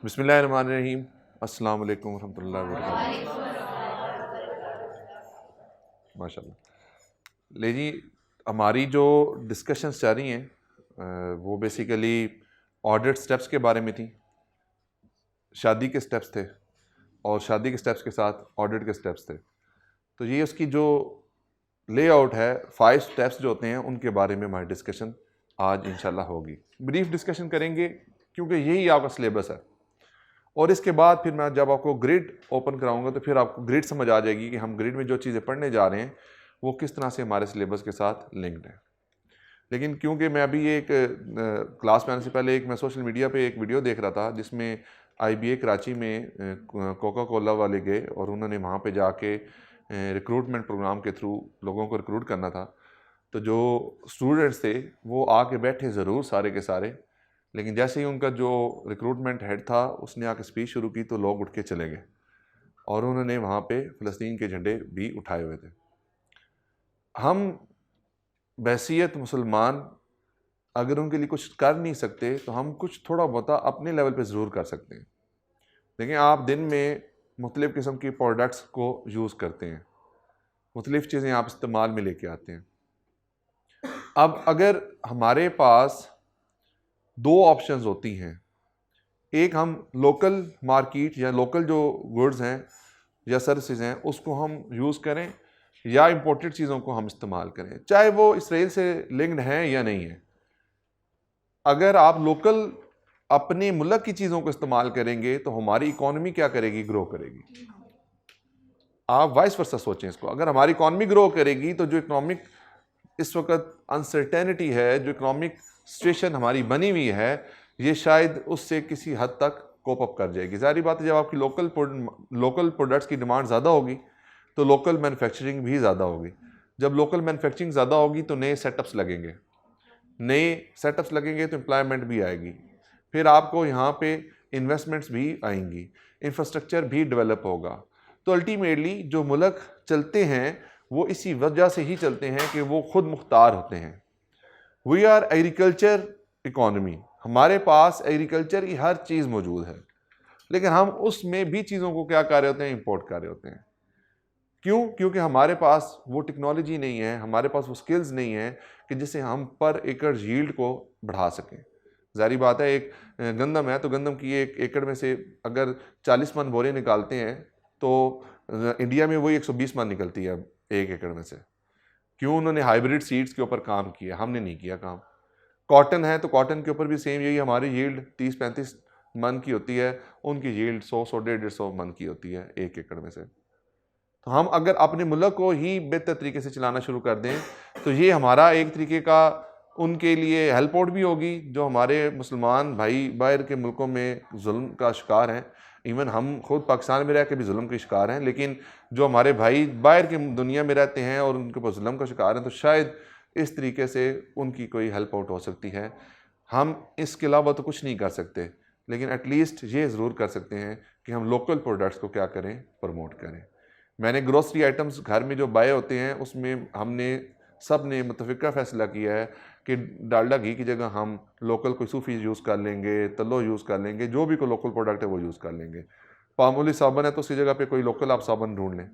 बिस्मिल्लाहिर्रहमानिर्रहीम। अस्सलाम वालेकुम रहमतुल्लाहि व बरकातुहू। माशाल्लाह। ले जी, हमारी जो डिस्कशंस चल रही हैं वो बेसिकली ऑडिट स्टेप्स के बारे में थी। शादी के स्टेप्स थे और शादी के स्टेप्स के साथ ऑडिट के स्टेप्स थे। तो ये उसकी जो लेआउट है, 5 स्टेप्स जो होते हैं उनके बारे में हमारी डिस्कशन आज इंशाल्लाह होगी। ब्रीफ डिस्कशन करेंगे क्योंकि यही आपका सिलेबस है। और इसके बाद फिर मैं जब आपको ग्रिड ओपन कराऊंगा तो फिर आपको ग्रिड समझ आ जाएगी कि हम ग्रिड में जो चीज़ें पढ़ने जा रहे हैं वो किस तरह से हमारे सिलेबस के साथ लिंक्ड है। लेकिन क्योंकि मैं अभी एक क्लास में आने से पहले मैं सोशल मीडिया पे एक वीडियो देख रहा था जिसमें IBA कराची में कोका कोला वाले गए और उन्होंने वहाँ पे जाके रिक्रूटमेंट प्रोग्राम के थ्रू लोगों को रिक्रूट करना था। तो जो स्टूडेंट्स थे वो आके बैठे ज़रूर सारे के सारे, लेकिन जैसे ही उनका जो रिक्रूटमेंट हेड था उसने आके स्पीच शुरू की तो लोग उठ के चले गए और उन्होंने वहाँ पे फ़लस्तीन के झंडे भी उठाए हुए थे। हम बहसीयत मुसलमान अगर उनके लिए कुछ कर नहीं सकते तो हम कुछ थोड़ा बहुत अपने लेवल पे ज़रूर कर सकते हैं। देखिए, आप दिन में मुख्तलिफ़ किस्म की प्रोडक्ट्स को यूज़ करते हैं, मुख्तलिफ़ चीज़ें आप इस्तेमाल में लेके आते हैं। अब अगर हमारे पास 2 ऑप्शंस होती हैं, एक हम लोकल मार्केट या लोकल जो गुड्स हैं या सर्विसेज हैं उसको हम यूज़ करें या इंपोर्टेड चीज़ों को हम इस्तेमाल करें, चाहे वो इसराइल से लिंक्ड हैं या नहीं है। अगर आप लोकल अपने मुल्क की चीज़ों को इस्तेमाल करेंगे तो हमारी इकॉनमी क्या करेगी? ग्रो करेगी। आप वाइस वर्सा सोचें इसको। अगर हमारी इकॉनमी ग्रो करेगी तो जो इकोनॉमिक इस वक्त अनसर्टेनिटी है, जो इकोनॉमिक सिचुएशन हमारी बनी हुई है, ये शायद उससे किसी हद तक कोप अप कर जाएगी। ज़ाहिर बात है, जब आपकी लोकल प्रोडक्ट्स की डिमांड ज़्यादा होगी तो लोकल मैन्युफैक्चरिंग भी ज़्यादा होगी। जब लोकल मैन्युफैक्चरिंग ज़्यादा होगी तो नए सेटअप्स लगेंगे, तो एम्प्लॉयमेंट भी आएगी, फिर आपको यहाँ पे इन्वेस्टमेंट्स भी आएंगी, इंफ्रास्ट्रक्चर भी डेवलप होगा। तो अल्टीमेटली जो मुल्क चलते हैं वो इसी वजह से ही चलते हैं कि वो खुद मुख्तार होते हैं। वी आर एग्रीकल्चर इकॉनमी, हमारे पास एग्रीकल्चर की हर चीज़ मौजूद है, लेकिन हम उसमें भी चीज़ों को क्या कर रहे होते हैं? इंपोर्ट कर रहे होते हैं। क्यों? क्योंकि हमारे पास वो टेक्नोलॉजी नहीं है, हमारे पास वो स्किल्स नहीं है कि जिससे हम पर एकड़ यील्ड को बढ़ा सकें। ज़ाहिर बात है, एक गंदम है तो गंदम की एक एकड़ में से अगर 40 मन बोरे निकालते हैं तो इंडिया में वही 120 मन निकलती है एक एकड़ में से। क्यों? उन्होंने हाइब्रिड सीड्स के ऊपर काम किया, हमने नहीं किया काम। कॉटन है तो कॉटन के ऊपर भी सेम यही, हमारी यील्ड 30-35 मन की होती है, उनकी यील्ड 100-150 मन की होती है एक एकड़ में से। तो हम अगर अपने मुल्क को ही बेहतर तरीके से चलाना शुरू कर दें तो ये हमारा एक तरीके का उनके लिए हेल्प आउट भी होगी। जो हमारे मुसलमान भाई बाहर के मुल्कों में जुल्म का शिकार हैं, इवन हम खुद पाकिस्तान में रह के भी जुल्म के शिकार हैं, लेकिन जो हमारे भाई बाहर की दुनिया में रहते हैं और उनके ऊपर जुल्म का शिकार हैं, तो शायद इस तरीके से उनकी कोई हेल्प आउट हो सकती है। हम इसके अलावा तो कुछ नहीं कर सकते, लेकिन एटलीस्ट ये ज़रूर कर सकते हैं कि हम लोकल प्रोडक्ट्स को क्या करें? प्रमोट करें। मैंने ग्रोसरी आइटम्स घर में जो बाय होते हैं उसमें हमने सब ने मुतफ़िक़ा फ़ैसला किया है कि डालडा घी की जगह हम लोकल कोई सूफ़ी यूज़ कर लेंगे, तल्लो यूज़ कर लेंगे, जो भी कोई लोकल प्रोडक्ट है वो यूज़ कर लेंगे। पामोली साबुन है तो उसकी जगह पे कोई लोकल आप साबुन ढूंढ लें।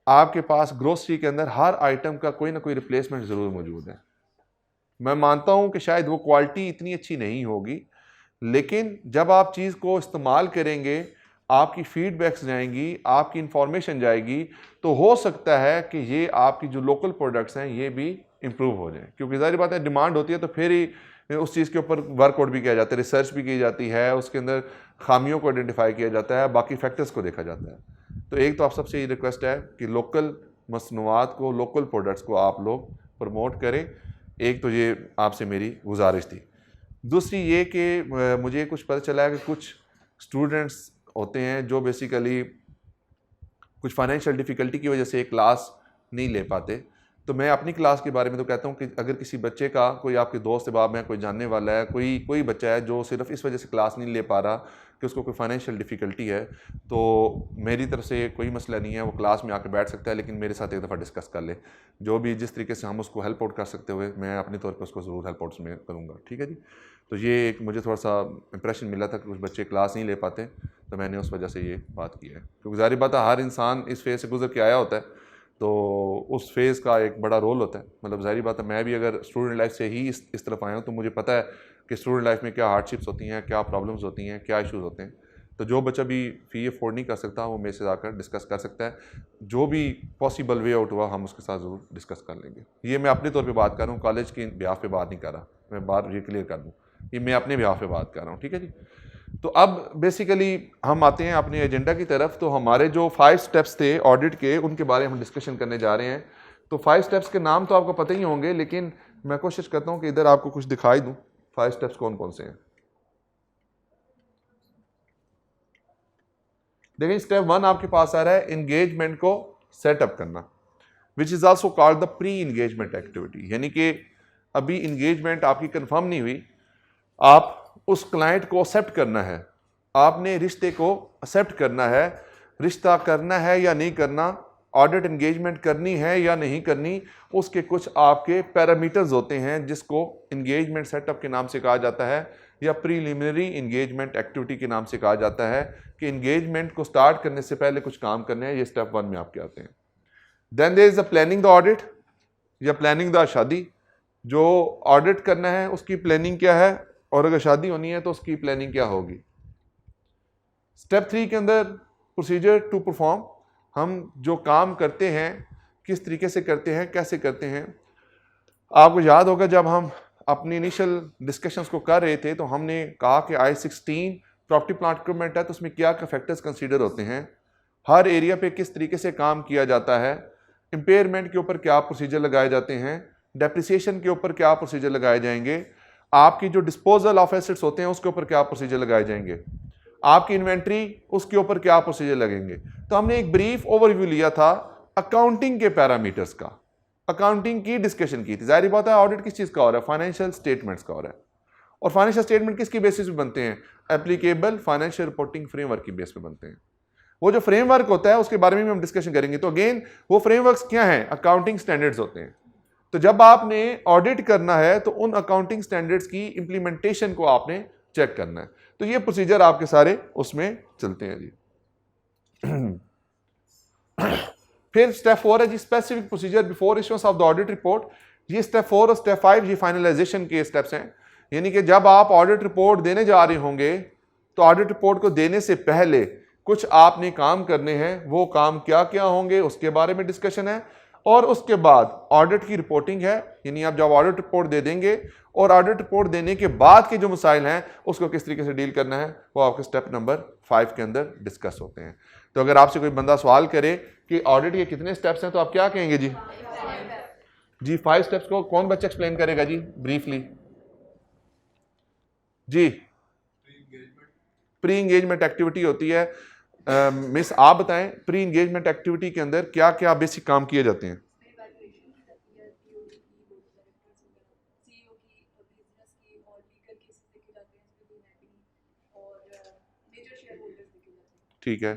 आपके पास ग्रोसरी के अंदर हर आइटम का कोई ना कोई रिप्लेसमेंट ज़रूर मौजूद है। मैं मानता हूँ कि शायद वो क्वालिटी इतनी अच्छी नहीं होगी, लेकिन जब आप चीज़ को इस्तेमाल करेंगे, आपकी फीडबैक्स जाएंगी, आपकी इंफॉर्मेशन जाएगी, तो हो सकता है कि ये आपकी जो लोकल प्रोडक्ट्स हैं ये भी इम्प्रूव हो जाएं। क्योंकि ज़ाहिर बात है, डिमांड होती है तो फिर ही उस चीज़ के ऊपर वर्कआउट भी किया जाता है, रिसर्च भी की जाती है, उसके अंदर खामियों को आइडेंटिफाई किया जाता है, बाकी फैक्टर्स को देखा जाता है। तो एक तो आप सबसे ये रिक्वेस्ट है कि लोकल मसनूआत को, लोकल प्रोडक्ट्स को आप लोग प्रमोट करें। एक तो ये आपसे मेरी गुजारिश थी। दूसरी ये कि मुझे कुछ पता चला है कि कुछ स्टूडेंट्स होते हैं जो बेसिकली कुछ फाइनेंशियल डिफ़िकल्टी की वजह से क्लास नहीं ले पाते। तो मैं अपनी क्लास के बारे में तो कहता हूँ कि अगर किसी बच्चे का, कोई आपके दोस्त बाब है, कोई जानने वाला है, कोई बच्चा है जो सिर्फ इस वजह से क्लास नहीं ले पा रहा कि उसको कोई फाइनेंशियल डिफ़िकल्टी है, तो मेरी तरफ से कोई मसला नहीं है, वो क्लास में आकर बैठ सकता है, लेकिन मेरे साथ एक दफ़ा डिस्कस कर ले। जो भी जिस तरीके से हम उसको हेल्प आउट कर सकते हुए, मैं अपने तौर पर उसको ज़रूर हेल्प आउट में करूँगा। ठीक है जी। तो ये एक मुझे थोड़ा सा इंप्रेशन मिला था कि कुछ बच्चे क्लास नहीं ले पाते, तो मैंने उस वजह से ये बात की है। क्योंकि ज़ाहिर बात है हर इंसान इस फेज़ से गुजर के आया होता है, तो उस फेज़ का एक बड़ा रोल होता है। मतलब ज़ाहिर बात है मैं भी अगर स्टूडेंट लाइफ से ही इस तरफ आया हूँ, तो मुझे पता है कि स्टूडेंट लाइफ में क्या हार्डशिप्स होती हैं, क्या प्रॉब्लम्स होती हैं, क्या इश्यूज़ होते हैं। तो जो बच्चा भी फ़ी अफोर्ड नहीं कर सकता, वो मेरे से आकर डिस्कस कर सकता है। जो भी पॉसिबल वे आउट हुआ हम उसके साथ ज़रूर डिस्कस कर लेंगे। ये मैं अपने तौर पे बात कर रहा हूँ, कॉलेज के बिहाफ पे बात नहीं कर रहा। मैं बात ये क्लियर कर दूँ, ये मैं अपने बिहाफ पे बात कर रहा हूँ। ठीक है जी। तो अब बेसिकली हम आते हैं अपने एजेंडा की तरफ। तो हमारे जो 5 स्टेप्स थे ऑडिट के, उनके बारे में हम डिस्कशन करने जा रहे हैं। तो 5 स्टेप्स के नाम तो आपको पता ही होंगे, लेकिन मैं कोशिश करता हूँ कि इधर आपको कुछ दिखाई दूँ 5 स्टेप्स कौन कौन से हैं। देखिए स्टेप 1 आपके पास आ रहा है एंगेजमेंट को सेटअप करना, which is also called the pre engagement activity. यानी कि अभी एंगेजमेंट आपकी कंफर्म नहीं हुई, आप उस क्लाइंट को एक्सेप्ट करना है, आपने रिश्ते को एक्सेप्ट करना है। रिश्ता करना है या नहीं करना, ऑडिट एंगेजमेंट करनी है या नहीं करनी, उसके कुछ आपके पैरामीटर्स होते हैं जिसको एंगेजमेंट सेटअप के नाम से कहा जाता है या प्रीलिमिनरी एंगेजमेंट एक्टिविटी के नाम से कहा जाता है कि एंगेजमेंट को स्टार्ट करने से पहले कुछ काम करने हैं। ये स्टेप 1 में आपके आते हैं। Then there is the planning the audit या प्लानिंग द शादी। जो ऑडिट करना है उसकी प्लानिंग क्या है, और अगर शादी होनी है तो उसकी प्लानिंग क्या होगी। स्टेप 3 के अंदर प्रोसीजर टू परफॉर्म, हम जो काम करते हैं किस तरीके से करते हैं, कैसे करते हैं। आपको याद होगा जब हम अपनी इनिशियल डिस्कशंस को कर रहे थे तो हमने कहा कि I-16 प्रॉपर्टी प्लांट इक्विपमेंट है, तो उसमें क्या क्या फैक्टर्स कंसीडर होते हैं, हर एरिया पे किस तरीके से काम किया जाता है, इम्पेयरमेंट के ऊपर क्या प्रोसीजर लगाए जाते हैं, डेप्रिसिएशन के ऊपर क्या प्रोसीजर लगाए जाएंगे, आपकी जो डिस्पोजल ऑफ एसेट्स होते हैं उसके ऊपर क्या प्रोसीजर लगाए जाएंगे, आपकी इन्वेंट्री उसके ऊपर क्या प्रोसीजर लगेंगे। तो हमने एक ब्रीफ ओवरव्यू लिया था अकाउंटिंग के पैरामीटर्स का, अकाउंटिंग की डिस्कशन की थी। जाहिर बात है ऑडिट किस चीज़ का हो रहा है, फाइनेंशियल स्टेटमेंट्स का हो रहा है। और फाइनेंशियल स्टेटमेंट किसकी बेसिस पे बनते हैं, एप्लीकेबल फाइनेंशियल रिपोर्टिंग फ्रेमवर्क की बेस पे बनते हैं। वो जो फ्रेमवर्क होता है उसके बारे में भी हम डिस्कशन करेंगे। तो अगेन वो फ्रेमवर्क्स क्या हैं, अकाउंटिंग स्टैंडर्ड्स होते हैं। तो जब आपने ऑडिट करना है तो उन अकाउंटिंग स्टैंडर्ड्स की इंप्लीमेंटेशन को आपने चेक करना है। तो ये प्रोसीजर आपके सारे उसमें चलते हैं जी। फिर स्टेप 4 है जी specific procedure before issuance of the audit report. ये स्टेप 4 और स्टेप 5 ये फाइनलाइजेशन के स्टेप्स हैं। यानी कि जब आप ऑडिट रिपोर्ट देने जा रहे होंगे तो ऑडिट रिपोर्ट को देने से पहले कुछ आपने काम करने हैं, वो काम क्या क्या होंगे उसके बारे में डिस्कशन है। और उसके बाद ऑडिट की रिपोर्टिंग है, यानी आप जब ऑडिट रिपोर्ट दे देंगे और ऑडिट रिपोर्ट देने के बाद के जो मसाइल हैं उसको किस तरीके से डील करना है, वो आपके स्टेप नंबर 5 के अंदर डिस्कस होते हैं। तो अगर आपसे कोई बंदा सवाल करे कि ऑडिट के कितने स्टेप्स हैं, तो आप क्या कहेंगे जी? 5 स्टेप्स को कौन बच्चा एक्सप्लेन करेगा जी ब्रीफली? जी प्री इंगेजमेंट एक्टिविटी होती है। मिस आप बताएं प्री इंगेजमेंट एक्टिविटी के अंदर क्या क्या बेसिक काम किए जाते हैं? ठीक है,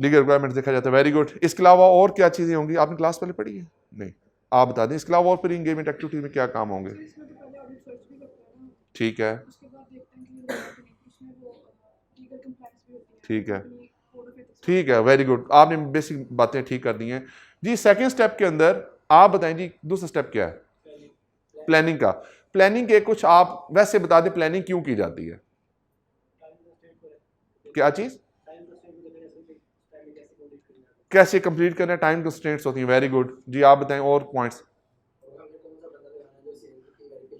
लीगल रिक्वायरमेंट्स देखा जाता है। Very good. इसके अलावा और क्या चीजें होंगी, आपने क्लास पहले पढ़ी है? नहीं, आप बता दें इसके अलावा और प्री इंगेजमेंट एक्टिविटी में क्या काम होंगे? ठीक है, ठीक है, ठीक है, वेरी गुड। आपने बेसिक बातें ठीक कर दी हैं जी। सेकंड स्टेप के अंदर आप बताएं जी, दूसरा स्टेप क्या है? प्लानिंग का। प्लानिंग के कुछ आप वैसे बता दें, प्लानिंग क्यों की जाती है? क्या चीज? कैसे कंप्लीट करना है, टाइम कंस्ट्रेंट्स होती हैं। वेरी गुड जी, आप बताएं और पॉइंट्स।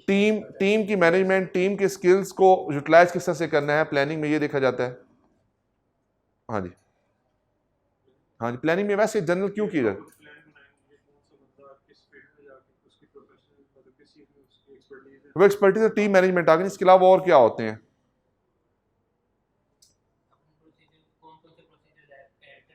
टीम की मैनेजमेंट, टीम के स्किल्स को यूटिलाइज किस तरह से करना है, प्लानिंग में ये देखा जाता है। हाँ जी, हाँ जी, प्लानिंग में वैसे जनरल क्यों की जाती है? वो एक्सपर्टीज टीम मैनेजमेंट आ गई। इसके अलावा और क्या होते हैं?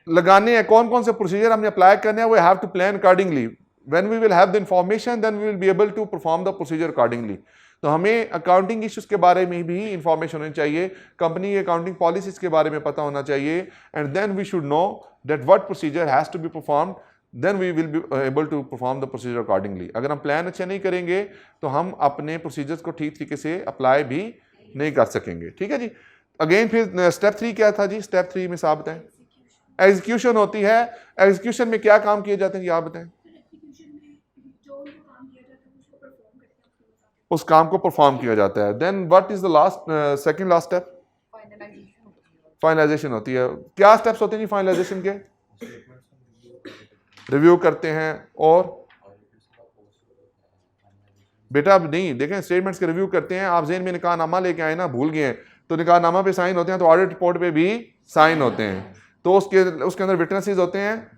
लगाने हैं, कौन कौन से प्रोसीजर हमने अप्लाई करने हैं, वो have to plan accordingly. When we will have the information then we will be able to perform the procedure accordingly. तो हमें अकाउंटिंग इश्यूज के बारे में भी इंफॉर्मेशन होनी चाहिए, कंपनी की अकाउंटिंग पॉलिसीज के बारे में पता होना चाहिए, and then we should know that what procedure has to be performed, then we will be able to perform the procedure accordingly. अगर हम प्लान अच्छे नहीं करेंगे तो हम अपने प्रोसीजर्स को ठीक तरीके से अप्लाई भी नहीं कर सकेंगे। ठीक है जी। अगेन फिर स्टेप 3 क्या था जी? स्टेप 3 में साहब बताएं। एग्जीक्यूशन होती है। एग्जीक्यूशन में क्या काम किए जाते हैं ये आप बताएं। उस काम को परफॉर्म किया जाता है। Then what is the last second last step? Finalization होती है। क्या स्टेप्स होते हैं जी फाइनलाइजेशन के? रिव्यू करते हैं और बेटा अब नहीं देखें, स्टेटमेंट्स के रिव्यू करते हैं। आप जेन में निकाहनामा लेके आए ना, भूल गए हैं, तो निकाहनामा पे साइन होते हैं, तो ऑडिट रिपोर्ट पे भी साइन होते हैं, तो उसके अंदर विटनेसेस होते हैं,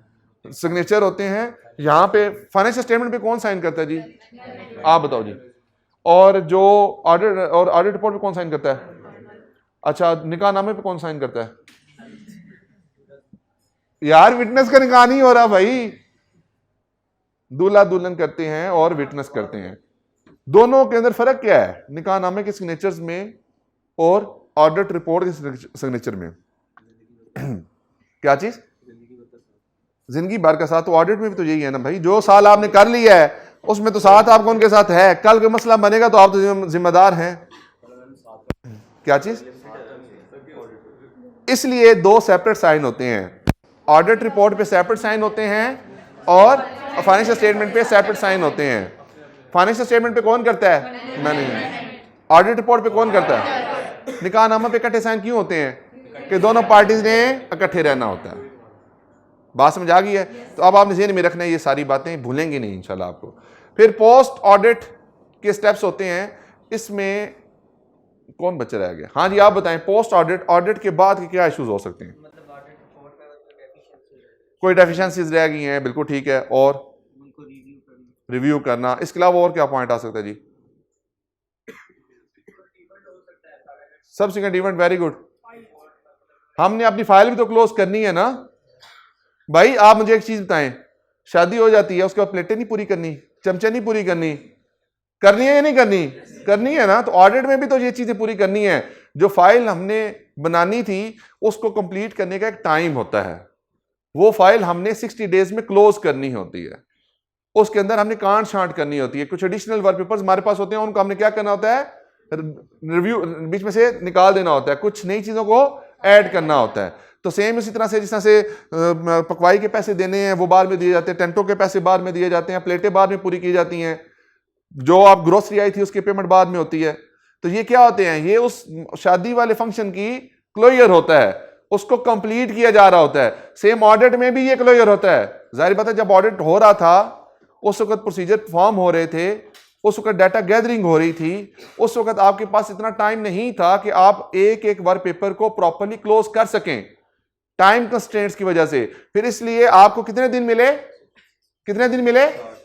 सिग्नेचर होते हैं। यहाँ पे फाइनेंशियल स्टेटमेंट पे कौन साइन करता है जी? आप बताओ जी। और जो ऑडिट रिपोर्ट पे कौन साइन करता है? अच्छा, निकाहनामे पे कौन साइन करता है? यार विटनेस का निकाह नहीं हो रहा भाई, दूल्हा दुल्हन करते हैं और विटनेस करते हैं। दोनों के अंदर फर्क क्या है? निकाहनामे के सिग्नेचर्स में और ऑडिट रिपोर्ट के सिग्नेचर में क्या चीज? जिंदगी भर का साथ। तो ऑडिट में भी तो यही है ना भाई, जो साल आपने कर लिया है उसमें तो साथ आपको उनके साथ है, कल कोई मसला बनेगा तो आप तो जिम्मेदार हैं। क्या चीज? इसलिए 2 सेपरेट साइन होते हैं, ऑडिट रिपोर्ट पे सेपरेट साइन होते हैं और फाइनेंशियल स्टेटमेंट पे सेपरेट साइन होते हैं। फाइनेंशियल स्टेटमेंट पे कौन करता है? मैनेजमेंट। ऑडिट रिपोर्ट पे कौन करता है? निकाहनामा पे इकट्ठे साइन क्यों होते हैं? कि दोनों पार्टीज ने इकट्ठे रहना होता है। बात समझ आ गई है? तो अब आपने ज़हन में रखना है, ये सारी बातें भूलेंगे नहीं इंशाल्लाह आपको। फिर पोस्ट ऑडिट के स्टेप्स होते हैं, इसमें कौन बच्चा रह गया? हाँ जी आप बताएं, पोस्ट ऑडिट के बाद के क्या इश्यूज हो सकते हैं? कोई डेफिशिएंसीज रह गई हैं, बिल्कुल ठीक है, और रिव्यू करना। इसके अलावा और क्या पॉइंट आ सकता है जी? Subsequent event, very good. हमने अपनी फाइल भी तो क्लोज करनी है ना भाई। आप मुझे एक चीज बताएं, शादी हो जाती है उसके बाद प्लेटें नहीं पूरी करनी, चमचे नहीं पूरी करनी, करनी है या नहीं करनी? करनी है ना। तो ऑडिट में भी तो ये चीजें पूरी करनी है। जो फाइल हमने बनानी थी उसको कंप्लीट करने का एक टाइम होता है, वो फाइल हमने 60 डेज में क्लोज करनी होती है। उसके अंदर हमने कांट छांट करनी होती है, कुछ एडिशनल वर्क पेपर्स हमारे पास होते हैं, उनको हमने क्या करना होता है? रिव्यू बीच में से निकाल देना होता है, कुछ नई चीजों को ऐड करना होता है। तो सेम इसी तरह से जिस तरह से पकवाई के पैसे देने हैं वो बाद में दिए जाते हैं, टेंटों के पैसे बाद में दिए जाते हैं, प्लेटें बाद में पूरी की जाती हैं, जो आप ग्रोसरी आई थी उसकी पेमेंट बाद में होती है। तो ये क्या होते हैं? ये उस शादी वाले फंक्शन की क्लोजर होता है, उसको कंप्लीट किया जा रहा होता है। सेम ऑडिट में भी ये क्लोजर होता है। जाहिर बात है जब ऑडिट हो रहा था उस वक्त प्रोसीजर फॉर्म हो रहे थे, उस वक्त डाटा गैदरिंग हो रही थी, उस वक्त आपके पास इतना टाइम नहीं था कि आप एक एक वर्क पेपर को प्रॉपर्ली क्लोज कर सकें, टाइम कंस्ट्रेंट्स की वजह से। फिर इसलिए आपको कितने दिन मिले?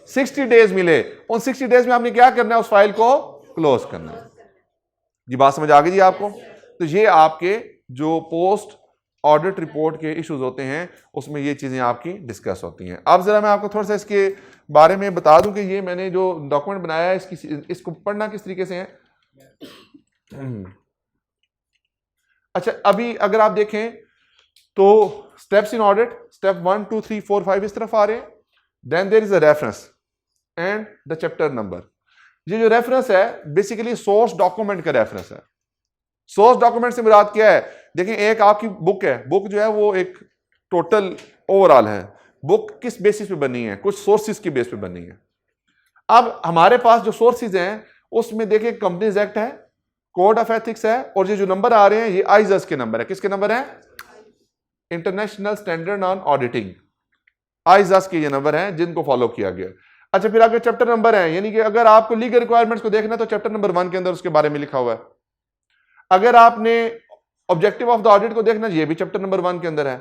60 डेज मिले। उन 60 डेज में आपने क्या करना है? उस फाइल को क्लोज करना है। जी बात समझ आ गई जी आपको? तो ये आपके जो पोस्ट ऑडिट रिपोर्ट के इश्यूज होते हैं उसमें ये चीजें आपकी डिस्कस होती हैं। अब जरा मैं आपको थोड़ा सा इसके बारे में बता दूं कि ये मैंने जो डॉक्यूमेंट बनाया है इसको पढ़ना किस तरीके से है। अच्छा, अभी अगर आप देखें तो स्टेप्स इन ऑडिट, स्टेप 1 2 3 4 5 इस तरफ आ रहे हैं। Then there is a reference and the chapter number. ये जो रेफरेंस है बेसिकली सोर्स डॉक्यूमेंट का रेफरेंस है। सोर्स डॉक्यूमेंट से मुराद क्या है? देखिए एक आपकी बुक है, बुक जो है वो एक टोटल ओवरऑल है। बुक किस बेसिस पे बनी है? कुछ सोर्सेज की बेस पे बनी है। अब हमारे पास जो सोर्सेज हैं उसमें देखिए कंपनीज एक्ट है, कोड ऑफ एथिक्स है, और ये जो नंबर आ रहे हैं ये आईजस के नंबर है। किसके नंबर है? इंटरनेशनल स्टैंडर्ड ऑन ऑडिटिंग, आईजस के ये नंबर हैं जिनको फॉलो किया गया। अच्छा, फिर आगे चैप्टर नंबर है, यानी कि अगर आपको लीगल रिक्वायरमेंट्स को देखना है तो चैप्टर नंबर 1 के अंदर उसके बारे में लिखा हुआ है। अगर आपने ऑब्जेक्टिव ऑफ द ऑडिट को देखना, ये भी चैप्टर नंबर 1 के अंदर है।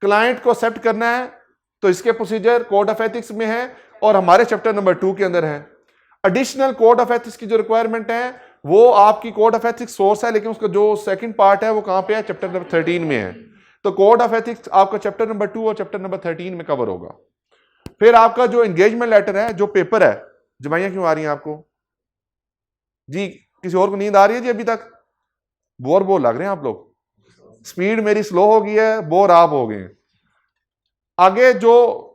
क्लाइंट को एक्सेप्ट करना है तो इसके प्रोसीजर कोड ऑफ एथिक्स में है और हमारे चैप्टर नंबर 2 के अंदर है। एडिशनल कोड ऑफ एथिक्स की जो रिक्वायरमेंट है वो आपकी कोड ऑफ एथिक्स सोर्स है, लेकिन उसका जो सेकंड पार्ट है वो कहां पे है? चैप्टर नंबर 13 में है। तो कोड ऑफ एथिक्स आपका चैप्टर नंबर 2 और चैप्टर नंबर 13 में कवर होगा। फिर आपका जो एंगेजमेंट लेटर है, जो पेपर है, जमाइयां क्यों आ रही हैं आपको जी? किसी और को नींद आ रही है जी अभी तक? बोर लग रहे हैं आप लोग, स्पीड मेरी स्लो हो गई है, बोर आप हो गए। आगे जो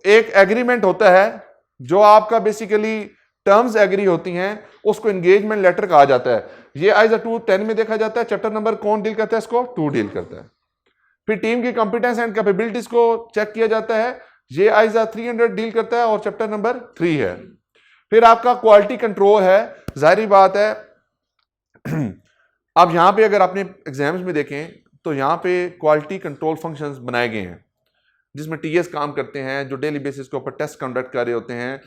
एक एग्रीमेंट होता है, जो आपका बेसिकली टर्म्स एग्री होती हैं, उसको एंगेजमेंट लेटर कहा जाता है। ये आइज 210 में देखा जाता है। चैप्टर नंबर कौन डील करता है इसको? 2 डील करता है। फिर टीम की कॉम्पिटेंस एंड कैपेबिलिटीज को चेक किया जाता है, ये आइज 300 डील करता है और चैप्टर नंबर 3 है। फिर आपका क्वालिटी कंट्रोल है। जाहिर बात है अब यहां पे अगर आपने एग्जाम्स में देखें तो यहां पे क्वालिटी कंट्रोल फंक्शंस बनाए गए हैं, जिसमें टीएस काम करते हैं, जो डेली बेसिस के ऊपर टेस्ट कंडक्ट कर रहे होते हैं,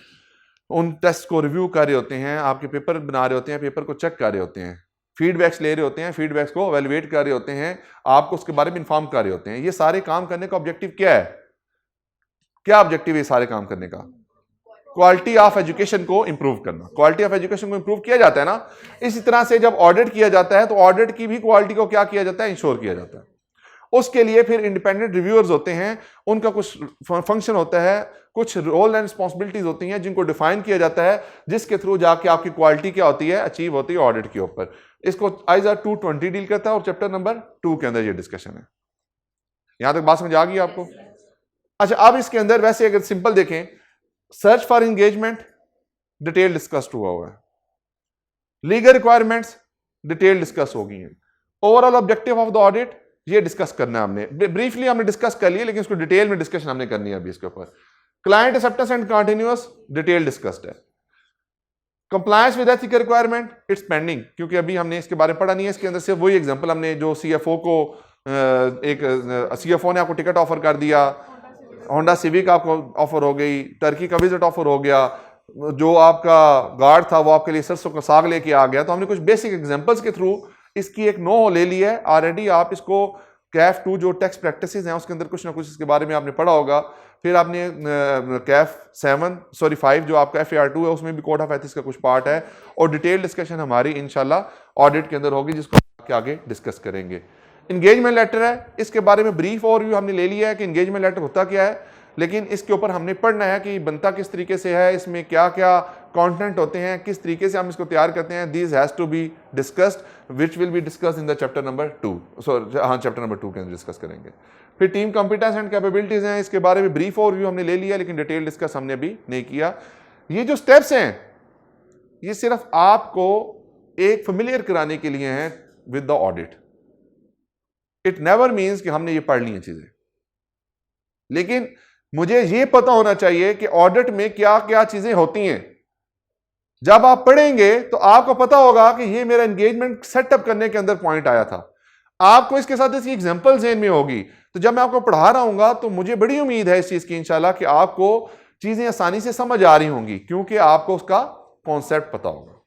उन टेस्ट को रिव्यू कर रहे होते हैं, आपके पेपर बना रहे होते हैं, पेपर को चेक कर रहे होते हैं, फीडबैक्स ले रहे होते हैं, फीडबैक्स को एवेलुएट कर रहे होते हैं, आपको उसके बारे में इन्फॉर्म कर रहे होते हैं। ये सारे काम करने का ऑब्जेक्टिव क्या है? क्या ऑब्जेक्टिव है सारे काम करने का? क्वालिटी ऑफ एजुकेशन को इंप्रूव करना। क्वालिटी ऑफ एजुकेशन को इंप्रूव किया जाता है ना। इसी तरह से जब ऑडिट किया जाता है तो ऑडिट की भी क्वालिटी को क्या किया जाता है? इंश्योर किया जाता है। उसके लिए फिर इंडिपेंडेंट रिव्यूअर्स होते हैं, उनका कुछ फंक्शन होता है, कुछ रोल एंड रिस्पॉन्सिबिलिटीज होती हैं जिनको डिफाइन किया जाता है, जिसके थ्रू जाके आपकी क्वालिटी क्या होती है? अचीव होती है ऑडिट के ऊपर। इसको आइजा 220 डील करता है और चैप्टर नंबर 2 के अंदर ये डिस्कशन है। यहां तक बात समझ आ गई आपको? अच्छा, अब इसके अंदर वैसे अगर सिंपल देखें, search for engagement detail discussed हुआ है, लीगल रिक्वायरमेंट्स डिटेल डिस्कस हो गई हैं, overall objective of the audit ये डिस्कस करना है हमने, ब्रीफली हमने डिस्कस कर लिया, लेकिन इसको डिटेल में डिस्कशन हमने करनी है अभी इसके ऊपर। Client acceptance and continuous detail discussed है। Compliance with ethical requirement it's pending, क्योंकि अभी हमने इसके बारे में पढ़ा नहीं है। इसके अंदर सिर्फ वही एग्जांपल हमने जो सीएफओ को एक सीएफओ ने आपको टिकट ऑफर कर दिया, होंडा सिविक आपको ऑफर हो गई, टर्की का विजिट ऑफर हो गया, जो आपका गार्ड था वो आपके लिए सरसों का साग लेके आ गया। तो हमने कुछ बेसिक एग्जांपल्स के थ्रू इसकी एक नो ले ली है ऑलरेडी। आप इसको कैफ 2 जो टैक्स प्रैक्टिसेस हैं उसके अंदर कुछ ना कुछ इसके बारे में आपने पढ़ा होगा। फिर आपने कैफ 5 जो आपका FAR2 है उसमें भी कोड ऑफ एथिक्स का कुछ पार्ट है, और डिटेल डिस्कशन हमारी इंशाल्लाह ऑडिट के अंदर होगी, जिसको आगे डिस्कस करेंगे। इंगेजमेंट लेटर है, इसके बारे में ब्रीफ ओवरव्यू हमने ले लिया है कि इंगेजमेंट लेटर होता क्या है, लेकिन इसके ऊपर हमने पढ़ना है कि बनता किस तरीके से है, इसमें क्या क्या कंटेंट होते हैं, किस तरीके से हम इसको तैयार करते हैं। This has to be discussed which will be discussed in the chapter number 2। Chapter number 2 के अंदर डिस्कस करेंगे। फिर टीम कॉम्पिटेंस एंड कैपेबिलिटीज हैं, इसके बारे में ब्रीफ ओवरव्यू हमने ले लिया, लेकिन डिटेल डिस्कस हमने अभी नहीं किया। ये जो स्टेप्स हैं ये सिर्फ आपको एक फेमिलियर कराने के लिए हैं with the audit. It never means कि हमने ये पढ़ ली हैं चीजें, लेकिन मुझे ये पता होना चाहिए कि ऑडिट में क्या क्या चीजें होती हैं। जब आप पढ़ेंगे तो आपको पता होगा कि ये मेरा एंगेजमेंट सेटअप करने के अंदर पॉइंट आया था। आपको इसके साथ इसकी एग्जांपल ज़हन में होगी, तो जब मैं आपको पढ़ा रहा हूंगा तो मुझे बड़ी उम्मीद है इस चीज की इंशाल्लाह कि आपको चीजें आसानी से समझ आ रही होंगी, क्योंकि आपको उसका कॉन्सेप्ट पता होगा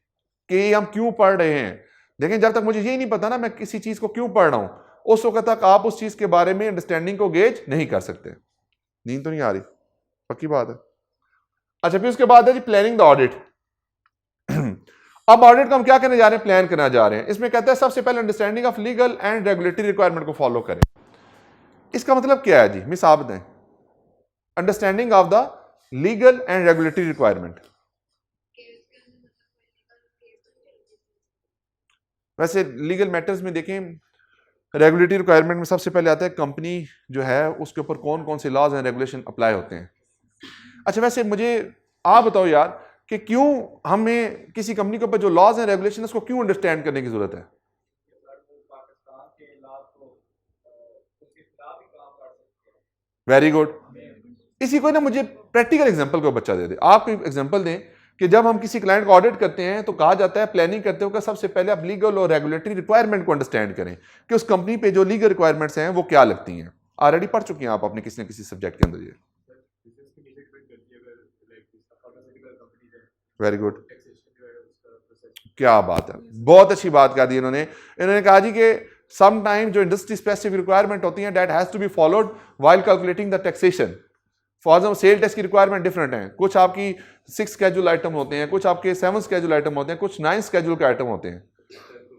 कि हम क्यों पढ़ रहे हैं। लेकिन जब तक मुझे ये नहीं पता ना मैं किसी चीज को क्यों पढ़ रहा हूं, उस वक्त तक आप उस चीज के बारे में अंडरस्टैंडिंग को गेज नहीं कर सकते। नींद तो नहीं आ रही? पक्की बात है। अच्छा, फिर उसके बाद है जी प्लानिंग द ऑडिट। अब ऑडिट को हम क्या करने जा रहे हैं? प्लान करने जा रहे हैं। इसमें कहता है सबसे पहले understanding of legal and regulatory requirement को फॉलो करें। इसका मतलब क्या है जी? मिस आप बताएं। Understanding of the legal and regulatory requirement. वैसे लीगल मैटर्स में देखें, रेगुलेटरी रिक्वायरमेंट में सबसे पहले आता है कंपनी जो है उसके ऊपर कौन कौन से लॉज एंड रेगुलेशन अप्लाई होते हैं। अच्छा, वैसे मुझे आप बताओ यार कि क्यों हमें किसी कंपनी के ऊपर जो लॉज एंड रेगुलेशन है उसको क्यों अंडरस्टैंड करने की जरूरत है? Very good. इसी को ना मुझे प्रैक्टिकल एग्जांपल को बच्चा दे दे। आप एग्जांपल दें कि जब हम किसी क्लाइंट को ऑडिट करते हैं तो कहा जाता है प्लानिंग करते हो सबसे पहले आप लीगल और रेगुलेटरी रिक्वायरमेंट को अंडरस्टैंड करें कि उस कंपनी पे जो लीगल रिक्वायरमेंट्स हैं वो क्या लगती हैं। ऑलरेडी पढ़ चुकी हैं आप अपने किसी न किसी सब्जेक्ट के अंदर ये। वेरी गुड, क्या बात है, बहुत अच्छी बात कह दी इन्होंने कहा जी कि सम टाइम जो इंडस्ट्री स्पेसिफिक रिक्वायरमेंट होती है that has to be followed while calculating the taxation. For example sale tax की रिक्वायरमेंट डिफरेंट है, कुछ आपकी 6 स्केड्यूल आइटम होते हैं, कुछ आपके 7 स्केड्यूल आइटम होते हैं, कुछ 9 स्केड्यूल के आइटम होते हैं,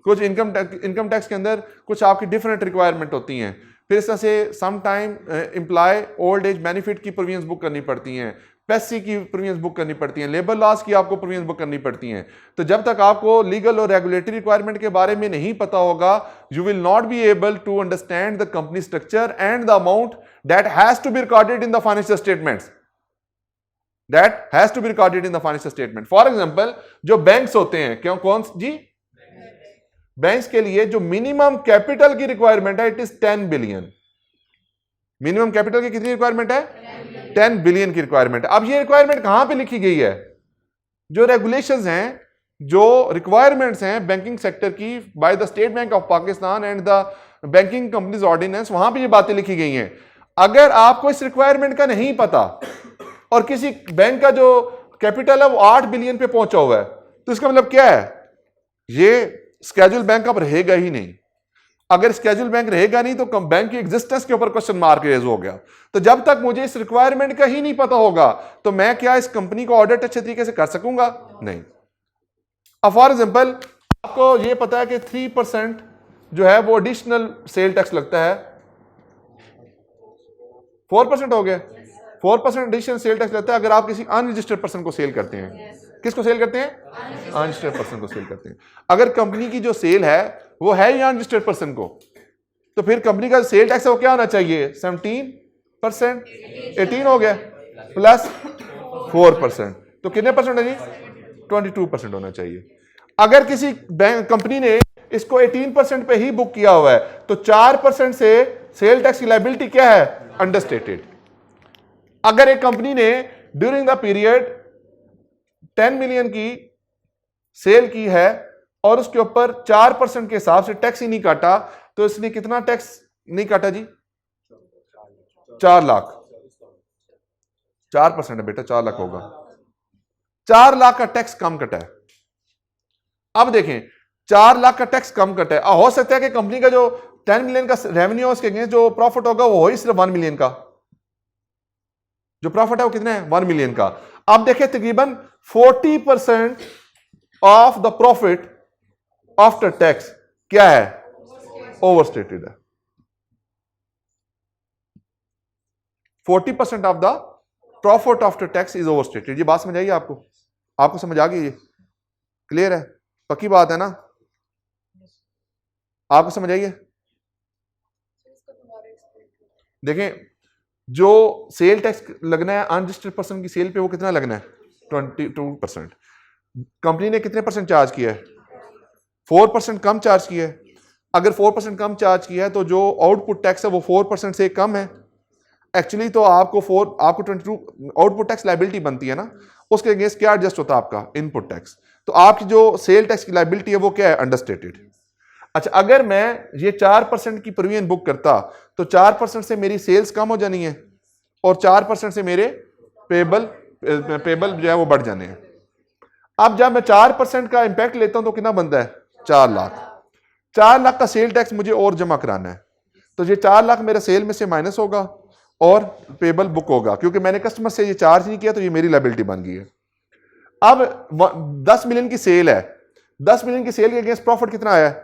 कुछ इनकम टैक्स के अंदर कुछ आपकी डिफरेंट रिक्वायरमेंट होती हैं। फिर इस तरह से some time employ old age benefit की प्रोविजंस बुक करनी पड़ती हैं, पैसी की प्रीमियम्स बुक करनी पड़ती हैं, लेबर लॉस की आपको प्रीमियम्स बुक करनी पड़ती हैं। तो जब तक आपको लीगल और रेगुलेटरी रिक्वायरमेंट के बारे में नहीं पता होगा, you will not be able to understand the company structure and the amount that has to be recorded in the financial statements, that has to be recorded in the financial statement. For example, जो banks होते हैं, क्यों, कौन जी, banks के लिए जो minimum capital की रिक्वायरमेंट है, it is 10 billion. Minimum capital की कितनी रिक्वायरमेंट है? 10 बिलियन की रिक्वायरमेंट है। अब ये रिक्वायरमेंट कहां पे लिखी गई है? जो रेगुलेशंस हैं, जो रिक्वायरमेंट्स हैं बैंकिंग सेक्टर की by the State Bank of Pakistan and the banking companies ordinance, वहां पे ये बातें लिखी गई हैं। अगर आपको इस रिक्वायरमेंट का नहीं पता और किसी बैंक का जो कैपिटल है वो 8 बिलियन पे पहुंचा हुआ है, तो इसका मतलब क्या है? ये स्केड्यूल बैंक अब रहेगा ही नहीं। अगर स्केड्यूल बैंक रहेगा नहीं तो बैंक की एग्जिस्टेंस के ऊपर क्वेश्चन मार्क रेज हो गया। तो जब तक मुझे इस रिक्वायरमेंट का ही नहीं पता होगा, तो मैं क्या इस कंपनी को ऑडिट अच्छे तरीके से कर सकूंगा? नहीं। अब फॉर एग्जांपल, आपको ये पता है कि 3% जो है वो एडिशनल सेल टैक्स लगता है। 4% हो गया, 4% एडिशनल सेल टैक्स लगता है अगर आप किसी अनरजिस्टर्ड पर्सन को सेल करते हैं। किसको सेल करते हैं? अनरजिस्टर्ड पर्सन को सेल करते हैं। अगर कंपनी की जो सेल है वो है ही अनरजिस्टर्ड पर्सन को, तो फिर कंपनी का सेल टैक्स है वो क्या होना चाहिए? 17%, 18 हो गया, प्लस 4%, तो कितने परसेंट है जी? 22% होना चाहिए। अगर किसी बैंक कंपनी ने इसको 18% पे ही बुक किया हुआ है, तो 4% से सेल टैक्स की लायबिलिटी क्या है? अंडरस्टेटेड। अगर एक कंपनी ने ड्यूरिंग द पीरियड 10 मिलियन की सेल की है और उसके ऊपर 4% के हिसाब से टैक्स ही नहीं काटा, तो इसने कितना टैक्स नहीं काटा जी? 4 लाख। 4% है बेटा, 4 लाख होगा। 4 लाख का टैक्स कम कटा है। अब देखें, 4 लाख का टैक्स कम कटा है। हो सकता है कि कंपनी का जो 10 मिलियन का रेवेन्यू, उसके अगेंस्ट जो प्रॉफिट होगा वो हो ही सिर्फ 1 मिलियन का। जो प्रॉफिट है वो कितना है? 1 मिलियन का। अब देखें, तकरीबन 40% of the profit after tax क्या है? ओवरस्टेटेड है। 40% of the profit after tax is overstated. ये बात समझ आई आपको? आपको समझ आ गई? ये क्लियर है? पक्की बात है ना? आपको समझ आई है? देखें, जो सेल टैक्स लगना है अनरजिस्टर्ड पर्सन की सेल पे, वो कितना लगना है? 22%। कंपनी ने कितने परसेंट चार्ज किया है? 4% कम चार्ज किया है। अगर 4% कम चार्ज किया है तो जो आउटपुट टैक्स है वो 4% से कम है। एक्चुअली तो आपको 22 आउटपुट टैक्स लायबिलिटी बनती है ना, उसके अगेंस्ट क्या एडजस्ट होता है? आपका इनपुट टैक्स। तो आपकी जो सेल टैक्स की लायबिलिटी है वो क्या है? अंडरस्टेटेड। अच्छा, अगर मैं ये 4% की प्रीमियम बुक करता, तो 4% से मेरी सेल्स कम हो जानी है और 4% से मेरे पेबल जो है वो बढ़ जाने हैं। अब जब मैं 4% का इंपैक्ट लेता हूं तो कितना बनता है? 4 लाख। 4 लाख का सेल टैक्स मुझे और जमा कराना है, तो ये 4 लाख मेरा सेल में से माइनस होगा और पेबल बुक होगा, क्योंकि मैंने कस्टमर से ये चार्ज नहीं किया, तो ये मेरी लायबिलिटी बन गई है। अब 10 मिलियन की सेल है, 10 मिलियन की सेल के अगेंस्ट प्रॉफिट कितना आया?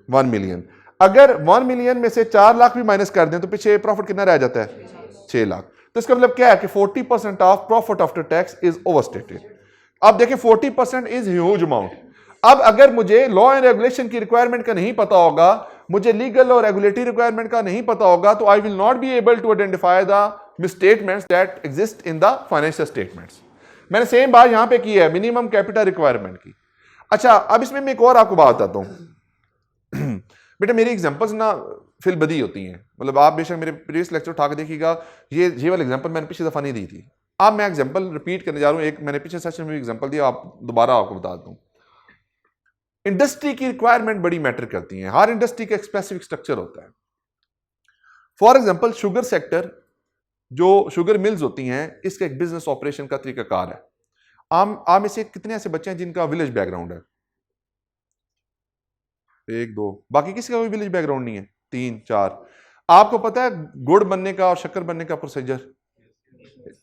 1 मिलियन। अगर 1 मिलियन में से 4 लाख भी माइनस कर दें तो पीछे प्रॉफिट कितना रह जाता है? 6 लाख। तो इसका मतलब क्या है कि 40% of profit after tax is overstated. अब देखिए, 40% इज ह्यूज अमाउंट। अब अगर मुझे लॉ एंड रेगुलेशन की रिक्वायरमेंट का नहीं पता होगा, मुझे लीगल और रेगुलेटरी रिक्वायरमेंट का नहीं पता होगा, तो I will not be able to identify the misstatements that exist in the financial statements. मैंने सेम बात यहां पे की है, मिनिमम कैपिटल रिक्वायरमेंट की। अच्छा, अब इसमें मैं एक और आपको बात बताता हूं। बेटा, मेरी एग्जांपल्स ना फिल बदी होती हैं, मतलब आप बेशक मेरे प्रीवियस लेक्चर उठा के देखिएगा, ये वाली एग्जांपल मैंने पिछली दफा नहीं दी थी। अब मैं एग्जांपल रिपीट करने जा रहा हूं, एक मैंने पिछले सेशन में एग्जांपल दिया, आप दोबारा आपको बता दूं। इंडस्ट्री की रिक्वायरमेंट बड़ी मैटर करती है। हर इंडस्ट्री का एक स्पेसिफिक स्ट्रक्चर होता है। फॉर एग्जांपल, शुगर सेक्टर, जो शुगर मिल्स होती हैं, इसका एक बिजनेस ऑपरेशन का तरीकाकार है। आम में से कितने ऐसे बच्चे हैं जिनका विलेज बैकग्राउंड है? 1 2, बाकी किसी का कोई विलेज बैकग्राउंड नहीं है? 3 4। आपको पता है गुड़ बनने का और शक्कर बनने का प्रोसीजर?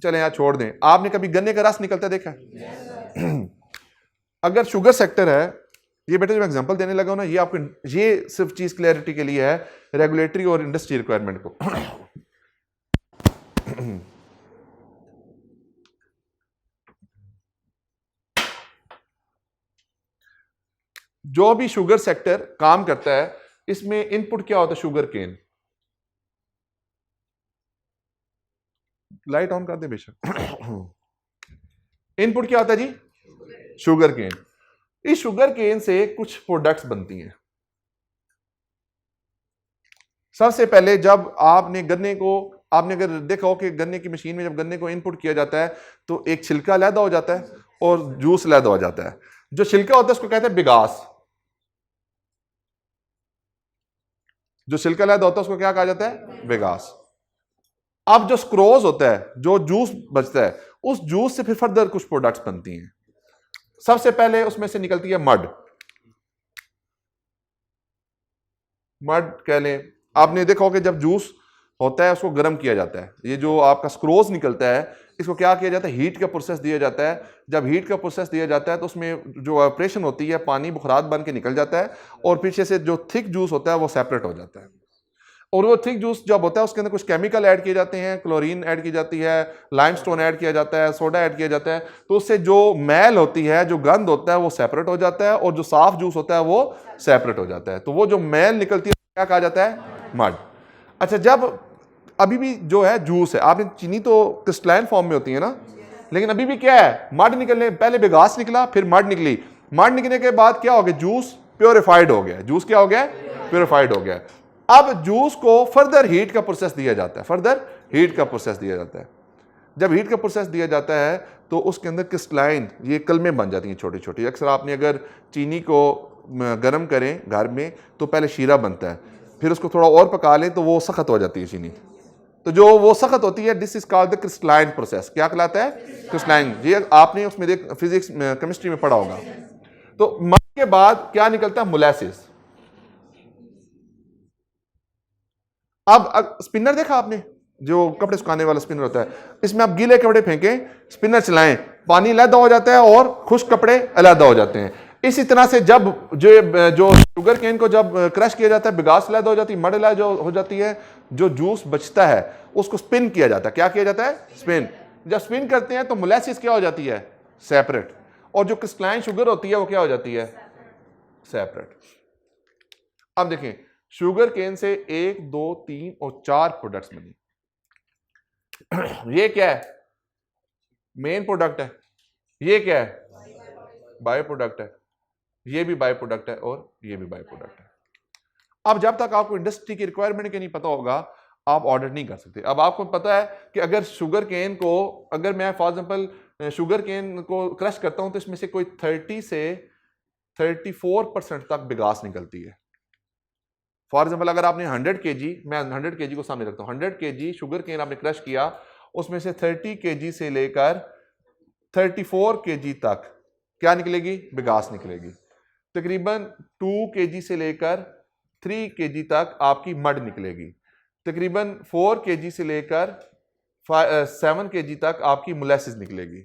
चले यार छोड़ दें, आपने कभी गन्ने का रस निकलता देखा है? अगर शुगर सेक्टर है, ये बेटा जो मैं एग्जांपल देने लगा हूं ना, ये आपको, ये सिर्फ चीज क्लैरिटी के लिए है, रेगुलेटरी और इंडस्ट्री रिक्वायरमेंट को। जो भी शुगर सेक्टर काम करता है, इसमें इनपुट क्या होता है? Sugar cane. लाइट ऑन कर दे बेशक। इनपुट क्या होता है जी? Sugar cane. इस शुगर केन से कुछ प्रोडक्ट्स बनती हैं। सबसे पहले जब आपने गन्ने को, आपने अगर देखा हो कि गन्ने की मशीन में जब गन्ने को इनपुट किया जाता है तो एक छिलका अलहदा हो जाता है और जूस अलहदा हो जाता है। जो छिलका होता है उसको कहते हैं बिगास। जो छिलका अलहदा होता है उसको क्या कहा जाता है? बिगास। अब जो स्क्रोज होता है, जो जूस बचता है, उस जूस से फिर फर्दर कुछ प्रोडक्ट्स बनती हैं। सबसे पहले उसमें से निकलती है मड। मड कह लें, आपने देखा होगा जब जूस होता है उसको गर्म किया जाता है। ये जो आपका स्क्रोज निकलता है, इसको क्या किया जाता है? हीट का प्रोसेस दिया जाता है। जब हीट का प्रोसेस दिया जाता है तो उसमें जो ऑपरेशन होती है, पानी बुखरात बन के निकल जाता है और पीछे से जो थिक जूस होता है वो सेपरेट हो जाता है। और वो थिक जूस जब होता है उसके अंदर कुछ केमिकल ऐड किए जाते हैं, क्लोरीन ऐड की जाती है, लाइमस्टोन ऐड किया जाता है, सोडा ऐड किया जाता है, तो उससे जो मैल होती है, जो गंद होता है वो सेपरेट हो जाता है और जो साफ जूस होता है वो सेपरेट हो जाता है। तो वो जो मैल निकलती है क्या कहा जाता है? मड। अच्छा, जब अभी भी जो है जूस है, आपने चीनी तो क्रिस्टलाइन फॉर्म में होती है ना, लेकिन अभी भी क्या है? मड निकलने, पहले बिगास निकला फिर मड निकली। मड निकलने के बाद क्या हो गया? जूस प्योरीफाइड हो गया। जूस क्या हो गया? प्योरीफाइड हो गया। अब जूस को फर्दर हीट का प्रोसेस दिया जाता है। फर्दर हीट का प्रोसेस दिया जाता है। जब हीट का प्रोसेस दिया जाता है तो उसके अंदर क्रिस्टलाइन ये कलमें बन जाती हैं छोटी छोटी। अक्सर आपने अगर चीनी को गर्म करें घर में तो पहले शीरा बनता है, फिर उसको थोड़ा और पका लें तो वो सख्त हो जाती है चीनी। तो जो वो सख्त होती है, this is called the crystalline process. क्या कहलाता है? क्रिस्टलाइन। ये आपने उसमें देख फिजिक्स केमिस्ट्री में पढ़ा होगा। तो मड के बाद क्या निकलता है? मोलेसिस। अब स्पिनर देखा आपने, जो कपड़े सुखाने वाला स्पिनर होता है, इसमें आप गीले कपड़े फेंकें, स्पिनर चलाएं, पानी अलहदा हो जाता है और खुश्क कपड़े अलहदा हो जाते हैं। इसी तरह से जब जो शुगर केन को जब क्रश किया जाता है, बिगास अलहदा हो जाती है, मड अलहदा हो जाती है, जो जूस बचता है उसको स्पिन किया जाता है। क्या किया जाता है? स्पिन। जब स्पिन करते हैं तो मोलेसिस क्या हो जाती है? सेपरेट। और जो क्रिस्टलाइन शुगर होती है वो क्या हो जाती है? सेपरेट। अब देखें, शुगर केन से 1, 2, 3 और 4 प्रोडक्ट्स बनी। ये क्या है? मेन प्रोडक्ट है। ये क्या है? बायो प्रोडक्ट है। ये भी बायो प्रोडक्ट है और ये भी बायो प्रोडक्ट है। अब जब तक आपको इंडस्ट्री की रिक्वायरमेंट के नहीं पता होगा, आप ऑर्डर नहीं कर सकते। अब आपको पता है कि अगर शुगर केन को, अगर मैं फॉर एग्जांपल शुगर केन को क्रश करता हूं तो इसमें से कोई 30 से 34% तक बिगास निकलती है। फॉर एग्जाम्पल अगर आपने 100 kg, मैं 100 kg को सामने रखता हूँ, 100 kg शुगर केन आपने क्रश किया, उसमें से 30 kg से लेकर 34 kg तक क्या निकलेगी? बिगास निकलेगी। तकरीबन 2 kg से लेकर 3 kg तक आपकी मड निकलेगी। तकरीबन 4 kg से लेकर 7 kg तक आपकी मोलेसिस निकलेगी।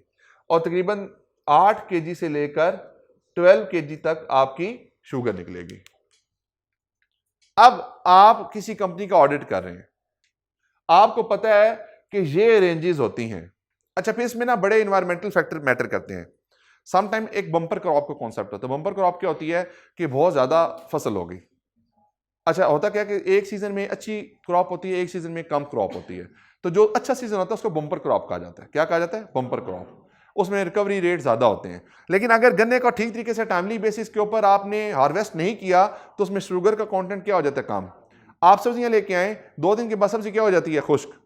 और तकरीबन 8 kg से लेकर 12 kg तक आपकी शुगर निकलेगी। अब आप किसी कंपनी का ऑडिट कर रहे हैं, आपको पता है कि ये रेंजेस होती हैं। अच्छा, फिर इसमें ना बड़े इन्वायरमेंटल फैक्टर मैटर करते हैं। समटाइम एक बम्पर क्रॉप का कॉन्सेप्ट होता है। बम्पर क्रॉप क्या होती है कि बहुत ज्यादा फसल हो गई। अच्छा, होता क्या कि एक सीजन में अच्छी क्रॉप होती है, एक सीजन में कम क्रॉप होती है। तो जो अच्छा सीजन होता है उसको बम्पर क्रॉप कहा जाता है। क्या कहा जाता है? Bumper crop. उसमें रिकवरी रेट ज्यादा होते हैं। लेकिन अगर गन्ने का ठीक तरीके से टाइमली बेसिस के ऊपर आपने हार्वेस्ट नहीं किया तो उसमें शुगर का कंटेंट क्या हो जाता है? कम। आप सब्जियां लेके आए, 2 दिन के बाद सब्जी क्या हो जाती है? खुश्क।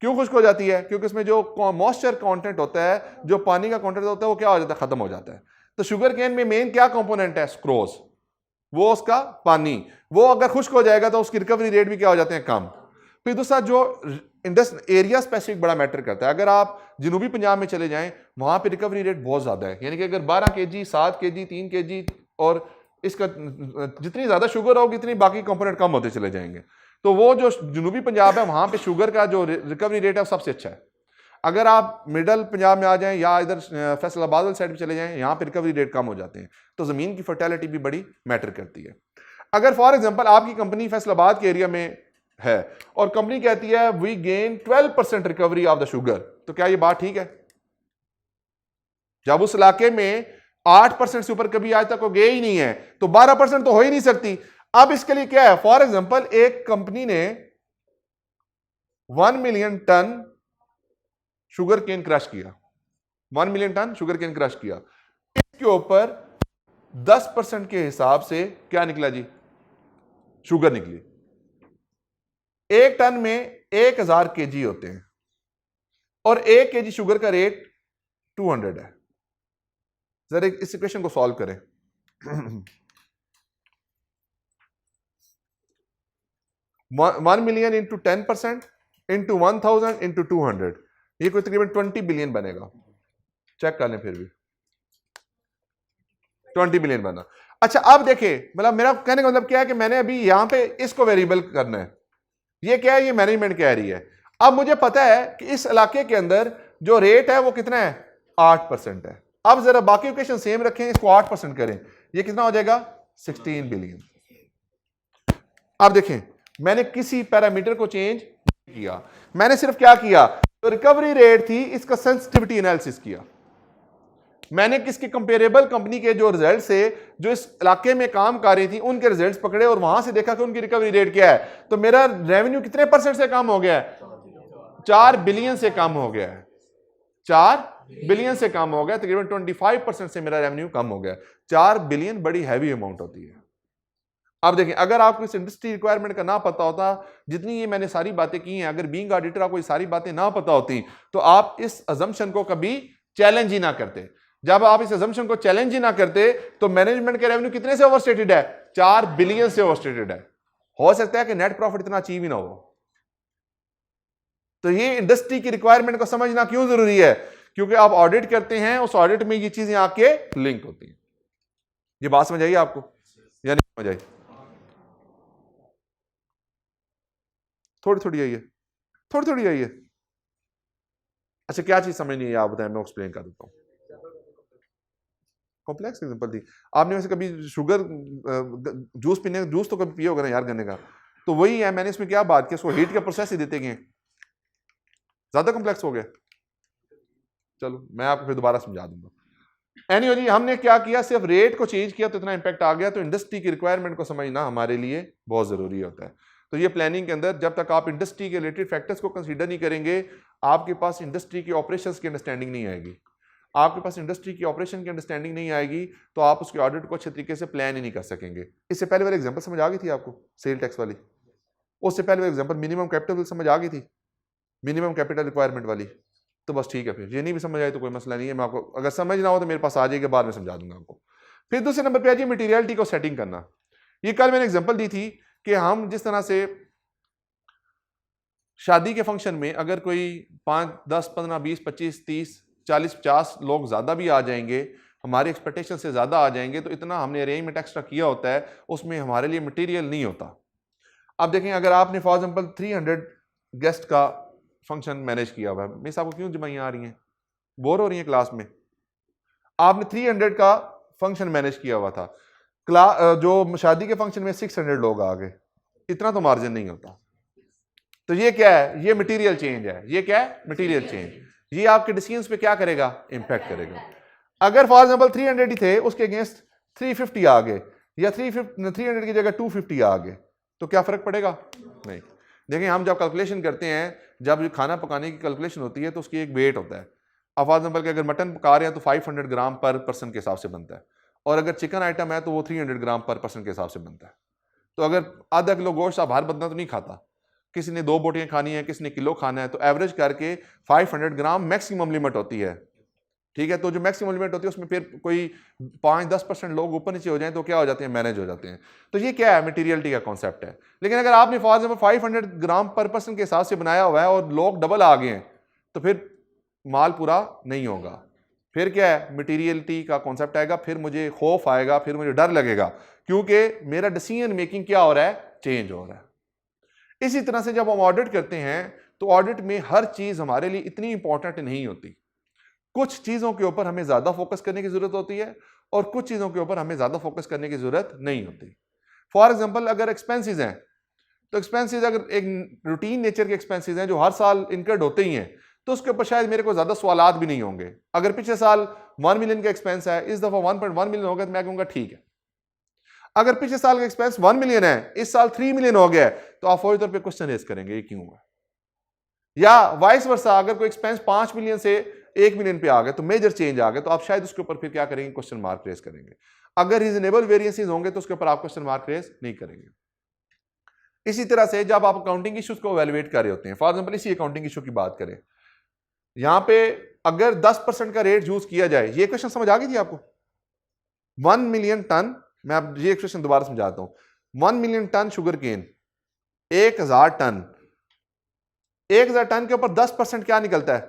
क्यों खुश्क हो जाती है? क्योंकि उसमें जो मॉइस्चर कंटेंट होता है, जो पानी का कंटेंट होता है, वो क्या हो जाता है? खत्म हो जाता है। तो शुगर केन में मेन क्या कंपोनेंट है? स्क्रोज। वो उसका पानी, वो अगर खुश्क हो जाएगा तो उसकी रिकवरी रेट भी क्या हो जाते हैं? कम। फिर दूसरा जो एरिया स्पेसिफिक बड़ा मैटर करता है। अगर आप जनूबी पंजाब में चले जाएं, वहां पे रिकवरी रेट बहुत ज्यादा है। यानी कि अगर 12 kg, 7 kg, 3 kg और इसका जितनी ज्यादा शुगर होगी इतनी बाकी कंपोनेंट कम होते चले जाएंगे। तो वो जो जनूबी पंजाब है वहां पे शुगर का जो रिकवरी रेट है वो सबसे अच्छा है। अगर आप मिडल पंजाब में आ जाएं या इधर फैसलाबाद वाली साइड पे चले जाएं, यहाँ पे रिकवरी रेट कम हो जाते हैं। तो जमीन की फर्टिलिटी भी बड़ी मैटर करती है। अगर फॉर एग्जांपल आपकी कंपनी फैसलाबाद के एरिया में है और कंपनी कहती है we gain 12% recovery of the sugar, तो क्या ये बात ठीक है? जब उस इलाके में 8% से ऊपर कभी आज तक वो गए ही नहीं है, तो 12% तो हो ही नहीं सकती। अब इसके लिए क्या है, फॉर एग्जांपल एक कंपनी ने 1 million ton sugar cane crush किया, 1 million ton sugar cane crush किया, इसके ऊपर 10% के हिसाब से क्या निकला जी, शुगर निकली। एक टन में 1000 केजी होते हैं और 1 केजी शुगर का रेट 200 है। जरा इस इक्वेशन को सॉल्व करें। 1 मिलियन इंटू 10% इंटू 1000 इंटू 200, ये कोई तकरीबन 20 बिलियन बनेगा। चेक कर लें, फिर भी 20 बिलियन बना। अच्छा अब देखिए, मतलब मेरा कहने का मतलब क्या है कि मैंने अभी यहां पे इसको वेरिएबल करना है। ये क्या है, ये मैनेजमेंट कह रही है। अब मुझे पता है कि इस इलाके के अंदर जो रेट है वो कितना है, 8% है। अब जरा बाकी इक्वेशन सेम रखें, इसको 8% करें, ये कितना हो जाएगा, 16 बिलियन। अब देखें, मैंने किसी पैरामीटर को चेंज नहीं किया, मैंने सिर्फ क्या किया, तो रिकवरी रेट थी इसका सेंसिटिविटी एनालिसिस किया। मैंने किसके कंपेरेबल कंपनी के जो रिजल्ट से जो इस इलाके में काम कर रही थी उनके रिजल्ट्स पकड़े और वहां से देखा कि उनकी रिकवरी रेट क्या है। तो मेरा रेवेन्यू कितने % से कम हो गया है, 4 बिलियन से कम हो गया है, 4 बिलियन से कम हो गया, तकरीबन 25% से मेरा रेवेन्यू कम हो गया। 4 बिलियन बड़ी हैवी अमाउंट होती है। अब देखें, अगर आपको इस इंडस्ट्री रिक्वायरमेंट का ना पता होता, जितनी ये मैंने सारी बातें की हैं, अगर बीइंग ऑडिटर आपको ये सारी बातें ना पता होती तो आप इस अजम्पशन को कभी चैलेंज ही ना करते। जब आप इस अजम्पशन को चैलेंज ही ना करते तो मैनेजमेंट के रेवेन्यू कितने से ओवरस्टेटेड है, 4 बिलियन से ओवरस्टेटेड है। हो सकता है कि नेट प्रॉफिट इतना अचीव ही ना हो। तो ये इंडस्ट्री की रिक्वायरमेंट को समझना क्यों जरूरी है, क्योंकि आप ऑडिट करते हैं, उस ऑडिट में ये चीजें आके लिंक होती हैं। ये बात समझ आई आपको या नहीं समझ आई? थोड़ी थोड़ी आई है, थोड़ी थोड़ी आई है। अच्छा क्या चीज समझ नहीं है आप बताएं, मैं एक्सप्लेन कर देता हूं। कॉम्प्लेक्स एग्जांपल थी। आपने वैसे कभी शुगर जूस पीने, जूस तो कभी पिया होगा ना यार गन्ने का, तो वही है। मैंने इसमें क्या बात की, उसको हीट का प्रोसेस ही देते गए, ज्यादा कॉम्प्लेक्स हो गया। चलो मैं आपको फिर दोबारा समझा दूंगा। एनीवे हमने क्या किया, सिर्फ रेट को चेंज किया तो इतना इंपैक्ट आ गया। तो इंडस्ट्री की रिक्वायरमेंट को समझना हमारे लिए बहुत जरूरी होता है। तो ये प्लानिंग के अंदर जब तक आप इंडस्ट्री के रिलेटेड फैक्टर्स को कंसीडर नहीं करेंगे, आपके पास इंडस्ट्री की ऑपरेशंस की अंडरस्टैंडिंग नहीं आएगी। आपके पास इंडस्ट्री की ऑपरेशन की अंडरस्टैंडिंग नहीं आएगी तो आप उसके ऑडिट को अच्छे तरीके से प्लान ही नहीं कर सकेंगे। इससे पहले वाली एग्जांपल समझ आ गई थी आपको, सेल टैक्स वाली? उससे पहले वाली एग्जांपल मिनिमम कैपिटल समझ आ गई थी, मिनिमम कैपिटल रिक्वायरमेंट वाली? तो बस ठीक है, फिर ये नहीं भी समझ आए तो कोई मसला नहीं है। मैं आपको अगर समझ ना हो तो मेरे पास आ जाएगा, बाद में समझा दूंगा आपको। फिर दूसरे नंबर पे आ जाइए मटीरियलिटी को सेटिंग करना। ये कल मैंने एग्जांपल दी थी कि हम जिस तरह से शादी के फंक्शन में अगर कोई 5, 10, 15, 20, 25, 30, 40, 50 लोग ज़्यादा भी आ जाएंगे, हमारी एक्सपेक्टेशन से ज़्यादा आ जाएंगे, तो इतना हमने अरेंजमेंट एक्स्ट्रा किया होता है, उसमें हमारे लिए मटेरियल नहीं होता। अब देखें, अगर आपने फॉर एग्जांपल 300 गेस्ट का फंक्शन मैनेज किया हुआ है, मिस आपको क्यों जमाइयाँ आ रही हैं, बोर हो रही हैं क्लास में? आपने 300 का फंक्शन मैनेज किया हुआ था, जो शादी के फंक्शन में 600 लोग आ गए, इतना तो मार्जिन नहीं होता। तो ये क्या है, ये मटेरियल चेंज है। ये क्या है, मटेरियल चेंज। ये आपके डिसीजंस पे क्या करेगा, इंपैक्ट करेगा। अगर फॉर एग्जांपल 300 ही थे, उसके अगेंस्ट 350 आ गए, या 300 की जगह 250 आ गए, तो क्या फर्क पड़ेगा? नहीं। देखिए, हम जब कैलकुलेशन करते हैं, जब खाना पकाने की कैलकुलेशन होती है तो उसकी एक वेट होता है। अब फॉर एग्जांपल कि अगर मटन पका रहे हैं तो 500 ग्राम पर पर्सन के हिसाब से बनता है, और अगर चिकन आइटम है तो वो 300 ग्राम पर पर्सन के हिसाब से बनता है। तो अगर आधा किलो गोश्त आप हर बंदा तो नहीं खाता, किसी ने 2 बोटियां खानी है, किसी ने किलो खाना है, तो एवरेज करके 500 ग्राम मैक्सिमम लिमिट होती है। ठीक है, तो जो मैक्सिमम लिमिट होती है उसमें फिर कोई 5-10% लोग ऊपर नीचे हो जाएं तो क्या हो जाते हैं, मैनेज हो जाते हैं। तो ये क्या है, मटेरियलिटी का कॉन्सेप्ट है। लेकिन अगर आपने फॉर एग्जांपल 500 ग्राम पर पर्सन के हिसाब से बनाया हुआ है और लोग डबल आ गए हैं, तो फिर माल पूरा नहीं होगा। फिर क्या है, मटेरियलिटी का कॉन्सेप्ट आएगा, फिर मुझे खौफ आएगा, फिर मुझे डर लगेगा, क्योंकि मेरा डिसीजन मेकिंग क्या हो रहा है, चेंज हो रहा है। इसी तरह से जब हम ऑडिट करते हैं तो ऑडिट में हर चीज हमारे लिए इतनी इंपॉर्टेंट नहीं होती। कुछ चीजों के ऊपर हमें ज्यादा फोकस करने की जरूरत होती है और कुछ चीजों के ऊपर हमें ज्यादा फोकस करने की जरूरत नहीं होती। फॉर एग्जांपल, अगर एक्सपेंसेस हैं तो एक्सपेंसेस अगर एक रूटीन नेचर के एक्सपेंसेस हैं जो हर साल इनकर्ड होते ही हैं, तो उसके ऊपर शायद मेरे को ज्यादा सवालात भी नहीं होंगे। अगर पिछले साल 1 मिलियन का एक्सपेंस है, इस दफा 1.1 मिलियन हो गया, तो मैं कहूंगा ठीक है। अगर पिछले साल का एक्सपेंस 1 मिलियन है, इस साल 3 मिलियन हो गया है, तो आप फौरी तौर पे क्वेश्चन रेज करेंगे ये क्यों है। या वाइस वर्सा, अगर कोई एक्सपेंस 5 मिलियन से 1 मिलियन पे आ गया, तो मेजर चेंज आ गया, तो आप शायद उसके ऊपर फिर क्या करेंगे, क्वेश्चन मार्क रेज करेंगे। अगर रीजनेबल वेरिएंसेस होंगे तो उसके ऊपर आप क्वेश्चन मार्क रेज नहीं करेंगे। इसी तरह से जब आप अकाउंटिंग इश्यूज को एवेलुएट कर रहे होते हैं, फॉर एग्जांपल इसी अकाउंटिंग इशू की बात करें, यहां पे अगर 10% का रेट यूज किया जाए, ये क्वेश्चन समझ आ गई थी आपको? 1 मिलियन टन, मैं अब ये क्वेश्चन दोबारा समझाता हूं। 1 million ton sugar cane, 1000 ton, 1000 ton के ऊपर 10% क्या निकलता है?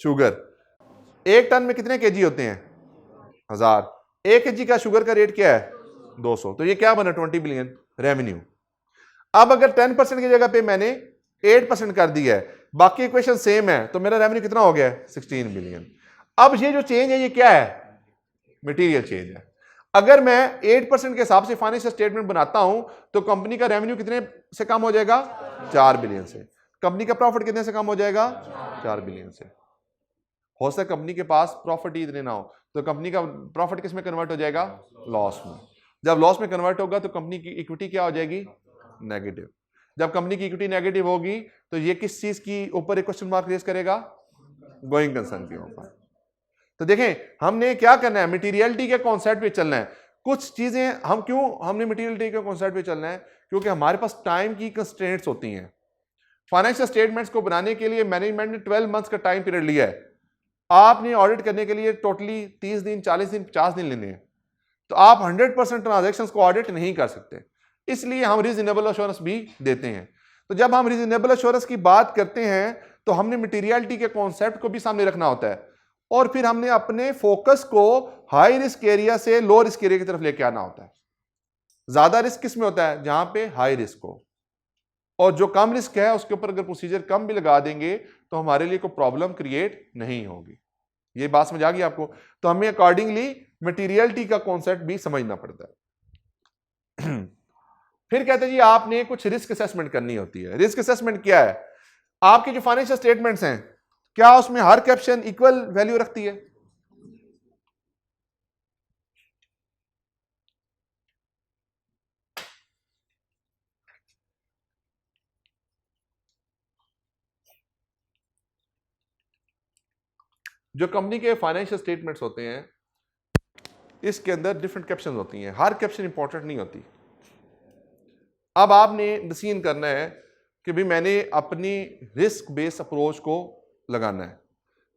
शुगर। 1 टन में कितने केजी होते हैं? 1000। 1 केजी का शुगर का रेट क्या है? 200। तो ये क्या बना? 20 बिलियन रेवेन्यू। अब अगर 10% की जगह पे मैंने 8% कर दिया है, बाकी इक्वेशन सेम है, तो मेरा रेवेन्यू कितना हो गया है? 16 बिलियन। अब ये जो चेंज है ये क्या है? मटेरियल चेंज है। अगर मैं 8% के हिसाब से फाइनेंशियल स्टेटमेंट बनाता हूं, तो कंपनी का रेवेन्यू कितने से कम हो जाएगा? 4 बिलियन से। कंपनी का प्रॉफिट कितने से कम हो जाएगा? 4 बिलियन से। हो सकता है कंपनी के पास प्रॉफिट ही इतने ना हो, तो कंपनी का प्रॉफिट किस में कन्वर्ट हो जाएगा? लॉस में। जब लॉस में कन्वर्ट होगा तो कंपनी की इक्विटी क्या हो जाएगी? नेगेटिव। जब कंपनी की इक्विटी नेगेटिव होगी तो ये किस चीज की ऊपर एक क्वेश्चन मार्क रेज करेगा? गोइंग कंसर्न के ऊपर। तो देखें हमने क्या करना है, मटेरियलिटी के कॉन्सेप्ट पे चलना है। कुछ चीजें हम क्यों हमने मटेरियलिटी के कॉन्सेप्ट पे चलना है? क्योंकि हमारे पास टाइम की कंस्ट्रेंट्स होती हैं। फाइनेंशियल स्टेटमेंट्स को बनाने के लिए मैनेजमेंट ने 12 मंथ्स का टाइम पीरियड लिया है। आपने ऑडिट करने के लिए टोटली 30 दिन, 40 दिन, 50 दिन लेने हैं, तो आप 100% ट्रांजैक्शंस को ऑडिट नहीं कर सकते। इसलिए हम रीजनेबल अश्योरेंस भी देते हैं। तो जब हम रीजनेबल अश्योरेंस की बात करते हैं तो हमने मटेरियलिटी के कॉन्सेप्ट को भी सामने रखना होता है, और फिर हमने अपने फोकस को हाई रिस्क एरिया से लो रिस्क एरिया की तरफ लेके आना होता है। ज्यादा रिस्क किस में होता है? जहां पे हाई रिस्क हो। और जो कम रिस्क है उसके ऊपर अगर प्रोसीजर कम भी लगा देंगे तो हमारे लिए कोई प्रॉब्लम क्रिएट नहीं होगी। ये बात समझ आ गई आपको? तो हमें अकॉर्डिंगली मटेरियलिटी का कॉन्सेप्ट भी समझना पड़ता है। फिर कहते हैं जी आपने कुछ रिस्क असेसमेंट करनी होती है। रिस्क असेसमेंट क्या है? आपकी जो फाइनेंशियल स्टेटमेंट्स हैं, क्या उसमें हर कैप्शन इक्वल वैल्यू रखती है? जो कंपनी के फाइनेंशियल स्टेटमेंट्स होते हैं इसके अंदर डिफरेंट कैप्शन होती हैं, हर कैप्शन इंपॉर्टेंट नहीं होती। अब आपने डिसीजन करना है कि भाई मैंने अपनी रिस्क बेस्ड अप्रोच को लगाना है।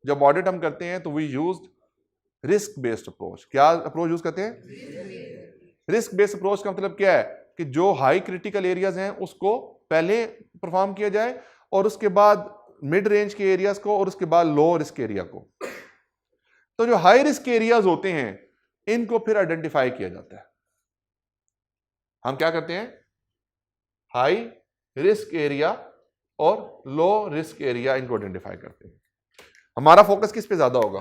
जब ऑडिट हम करते हैं तो we use risk based approach. क्या अप्रोच यूज करते हैं? रिस्क बेस्ड अप्रोच का मतलब क्या है कि जो हाई क्रिटिकल एरियाज हैं उसको पहले परफॉर्म किया जाए, और उसके बाद मिड रेंज के एरियाज को, और उसके बाद लो रिस्क एरिया को। तो जो हाई रिस्क एरियाज होते हैं इनको फिर आइडेंटिफाई किया जाता है। हम क्या करते हैं? हाई रिस्क एरिया और लो रिस्क एरिया इनको आइडेंटिफाई करते हैं। हमारा फोकस किस पे ज्यादा होगा?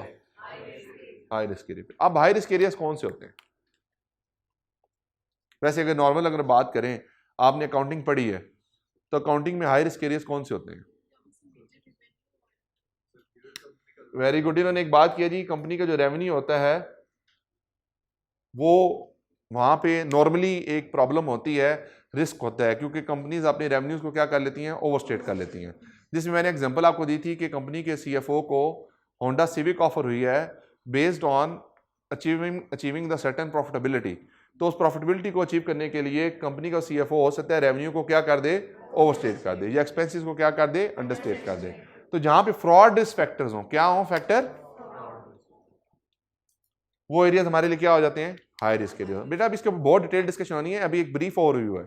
हाई रिस्क एरिया पे। अब हाई रिस्क एरियाज कौन से होते हैं? वैसे अगर नॉर्मल अगर बात करें, आपने अकाउंटिंग पढ़ी है, तो अकाउंटिंग में हाई रिस्क एरियाज कौन से होते हैं? Very good. इन्होंने एक बात किया जी, कंपनी का जो रेवेन्यू होता है वो वहां पे नॉर्मली एक प्रॉब्लम होती है, रिस्क होता है, क्योंकि कंपनीज अपने रेवेन्यूज को क्या कर लेती हैं? ओवरस्टेट कर लेती हैं। जिसमें मैंने एग्जांपल आपको दी थी कि कंपनी के सीएफओ को होंडा सिविक ऑफर हुई है based on achieving the certain profitability. तो उस प्रॉफिटेबिलिटी को अचीव करने के लिए कंपनी का सीएफओ हो सकता है रेवेन्यू को क्या कर दे? ओवरस्टेट कर दे, या एक्सपेंसिस को क्या कर दे? अंडरस्टेट कर दे। तो जहां पे फ्रॉड रिस्क फैक्टर्स हो, क्या हो फैक्टर? वो एरियाज हमारे लिए क्या हो जाते हैं? High risk area. बेटा अब इसके ऊपर बहुत डिटेल डिस्कशन होनी है, अभी एक ब्रीफ ओवरव्यू है।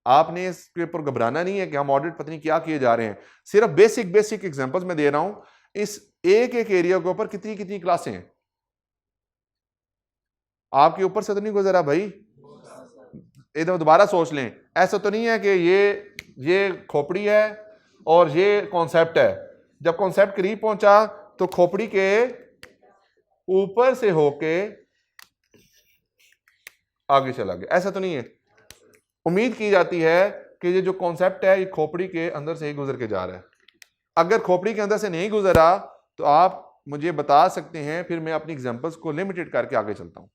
आपने इसके ऊपर घबराना नहीं है कि हम ऑडिट पता नहीं क्या किए जा रहे हैं। सिर्फ बेसिक एग्जांपल्स मैं दे रहा हूं। इस एक एरिया के ऊपर कितनी कितनी क्लासें हैं? आपके ऊपर से तो नहीं गुजरा भाई, इधर दोबारा सोच लें। ऐसा तो नहीं है कि ये खोपड़ी है और ये कॉन्सेप्ट है। जब कॉन्सेप्ट करीब पहुंचा तो खोपड़ी के ऊपर से होके आगे चला गया, ऐसा तो नहीं है। उम्मीद की जाती है कि ये जो कॉन्सेप्ट है ये खोपड़ी के अंदर से ही गुजर के जा रहा है। अगर खोपड़ी के अंदर से नहीं गुजरा तो आप मुझे बता सकते हैं, फिर मैं अपनी एग्जांपल्स को लिमिटेड करके आगे चलता हूं।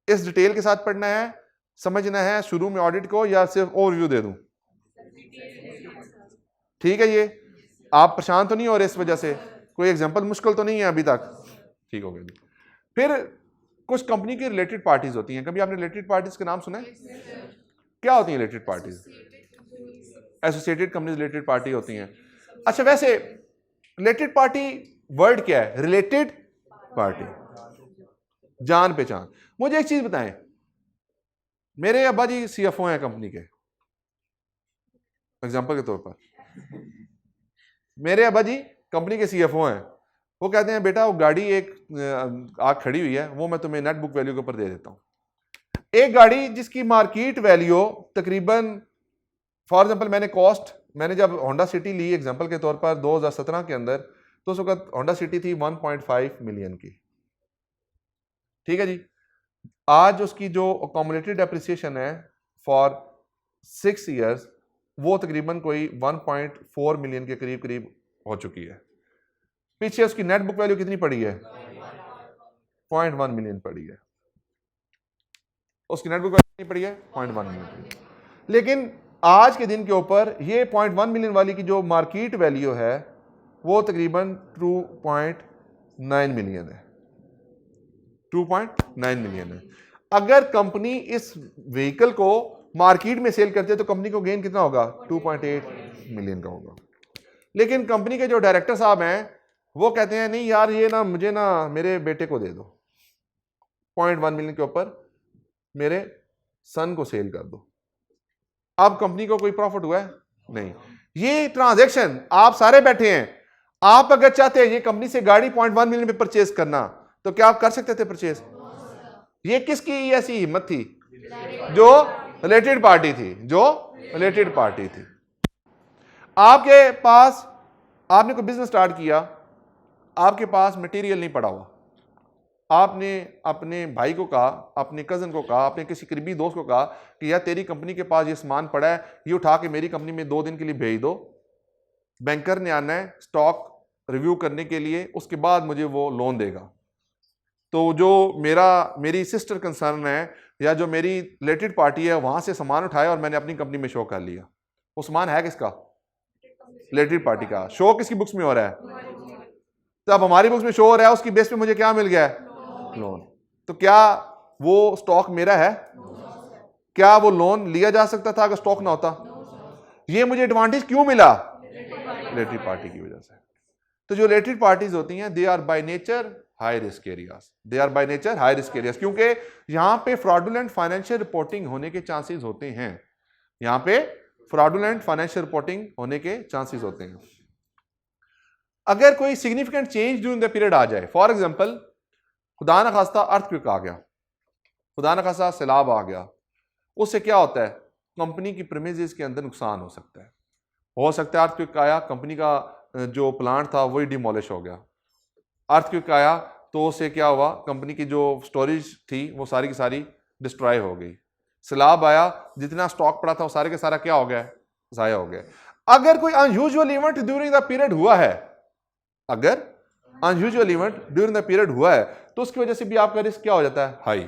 इस डिटेल के साथ पढ़ना है, समझना है शुरू में ऑडिट को, या सिर्फ ओवरव्यू दे दूं? ठीक है, ये आप परेशान तो नहीं हो रहे इस वजह से? कोई एग्जांपल मुश्किल तो नहीं है अभी तक? ठीक हो गया। फिर कुछ कंपनी की रिलेटेड पार्टीज होती हैं। कभी आपने रिलेटेड पार्टीज का नाम सुना है? क्या होती हैं related parties? Associated company related party होती हैं। अच्छा, वैसे रिलेटेड पार्टी वर्ड क्या है? रिलेटेड पार्टी, जान पहचान। मुझे एक चीज बताएं, मेरे अब्बा जी सीएफओ हैं कंपनी के, एग्जांपल के तौर पर मेरे अब्बा जी कंपनी के सीएफओ हैं। वो कहते हैं बेटा वो गाड़ी एक आग खड़ी हुई है, वो मैं तुम्हें नेट बुक वैल्यू के ऊपर दे देता हूं। एक गाड़ी जिसकी मार्केट वैल्यू तकरीबन, फॉर एग्जांपल मैंने जब होंडा सिटी ली एग्जांपल के तौर पर 2017 के अंदर, तो उस वक्त होंडा सिटी थी 1.5 मिलियन की। ठीक है जी। आज उसकी जो अकोमोडेटेड एप्रिसिएशन है फॉर 6 ईयर्स, वो तकरीबन कोई 1.4 मिलियन के करीब करीब हो चुकी है। पीछे उसकी नेट बुक वैल्यू कितनी पड़ी है? 0.1 मिलियन पड़ी है। उसकी नेट बुक वैल्यू कितनी पड़ी है? 0.1 मिलियन पड़ी है। लेकिन आज के दिन के ऊपर ये 0.1 मिलियन वाली की जो मार्केट वैल्यू है वो तकरीबन 2.9 मिलियन है। 2.9 मिलियन है। अगर कंपनी इस व्हीकल को मार्केट में सेल करते तो कंपनी को गेन कितना होगा? 2.8 मिलियन का होगा। लेकिन कंपनी के जो डायरेक्टर साहब हैं वो कहते हैं नहीं यार, ये ना मुझे ना मेरे बेटे को दे दो, 0.1 मिलियन के ऊपर मेरे सन को सेल कर दो। अब कंपनी को कोई प्रॉफिट हुआ है? नहीं। ये ट्रांजैक्शन आप सारे बैठे हैं, आप अगर चाहते हैं ये कंपनी से गाड़ी 0.1 मिलियन पे परचेज करना तो क्या आप कर सकते थे परचेज? ये किसकी ऐसी हिम्मत थी? जो रिलेटेड पार्टी थी, जो रिलेटेड पार्टी थी। आपके पास, आपने कोई बिजनेस स्टार्ट किया, आपके पास मटेरियल नहीं पड़ा हुआ, आपने अपने भाई को कहा, अपने कजन को कहा, अपने किसी करीबी दोस्त को कहा कि यार तेरी कंपनी के पास ये सामान पड़ा है, ये उठा के मेरी कंपनी में 2 दिन के लिए भेज दो, बैंकर ने आना है स्टॉक रिव्यू करने के लिए, उसके बाद मुझे वो लोन देगा। तो जो मेरी सिस्टर कंसर्न है या जो मेरी रिलेटेड पार्टी है वहां से सामान उठाया और मैंने अपनी कंपनी में शो कर लिया, वो सामान है किसका? रिलेटेड पार्टी का। शो किसकी बुक्स में हो रहा है? तो अब हमारी बुक्स में शो हो रहा है, उसकी बेस पे मुझे क्या मिल गया है? लोन। तो क्या वो स्टॉक मेरा है? क्या वो लोन लिया जा सकता था अगर स्टॉक ना होता? ये मुझे एडवांटेज क्यों मिला? रिलेटेड पार्टी की वजह से। तो जो रिलेटेड पार्टीज होती हैं they are by nature high risk areas, they are by nature high risk areas, क्योंकि यहां पे फ्रॉडुलेंट फाइनेंशियल रिपोर्टिंग होने के चांसेस होते हैं। यहां पे फ्रॉडुलेंट फाइनेंशियल रिपोर्टिंग होने के चांसेस होते हैं। अगर कोई significant change during the period आ जाए, फॉर एग्जांपल खुदा न खास्ता अर्थक्वेक आ गया, खुदा न खास्ता सैलाब आ गया, उससे क्या होता है? कंपनी की प्रीमिसेस के अंदर नुकसान हो सकता है। हो सकता है अर्थक्वेक आया, कंपनी का जो प्लांट था वही डिमोलिश हो गया। अर्थक्वेक आया तो उससे क्या हुआ? कंपनी की जो स्टोरेज थी वो सारी की सारी डिस्ट्रॉय हो गई। सैलाब आया, जितना स्टॉक पड़ा था वो सारे के सारा क्या हो गया? जाया हो गया। अगर कोई unusual event during the period हुआ है, अगर unusual event during the period हुआ है तो उसकी वजह से भी आपका रिस्क क्या हो जाता है? हाई।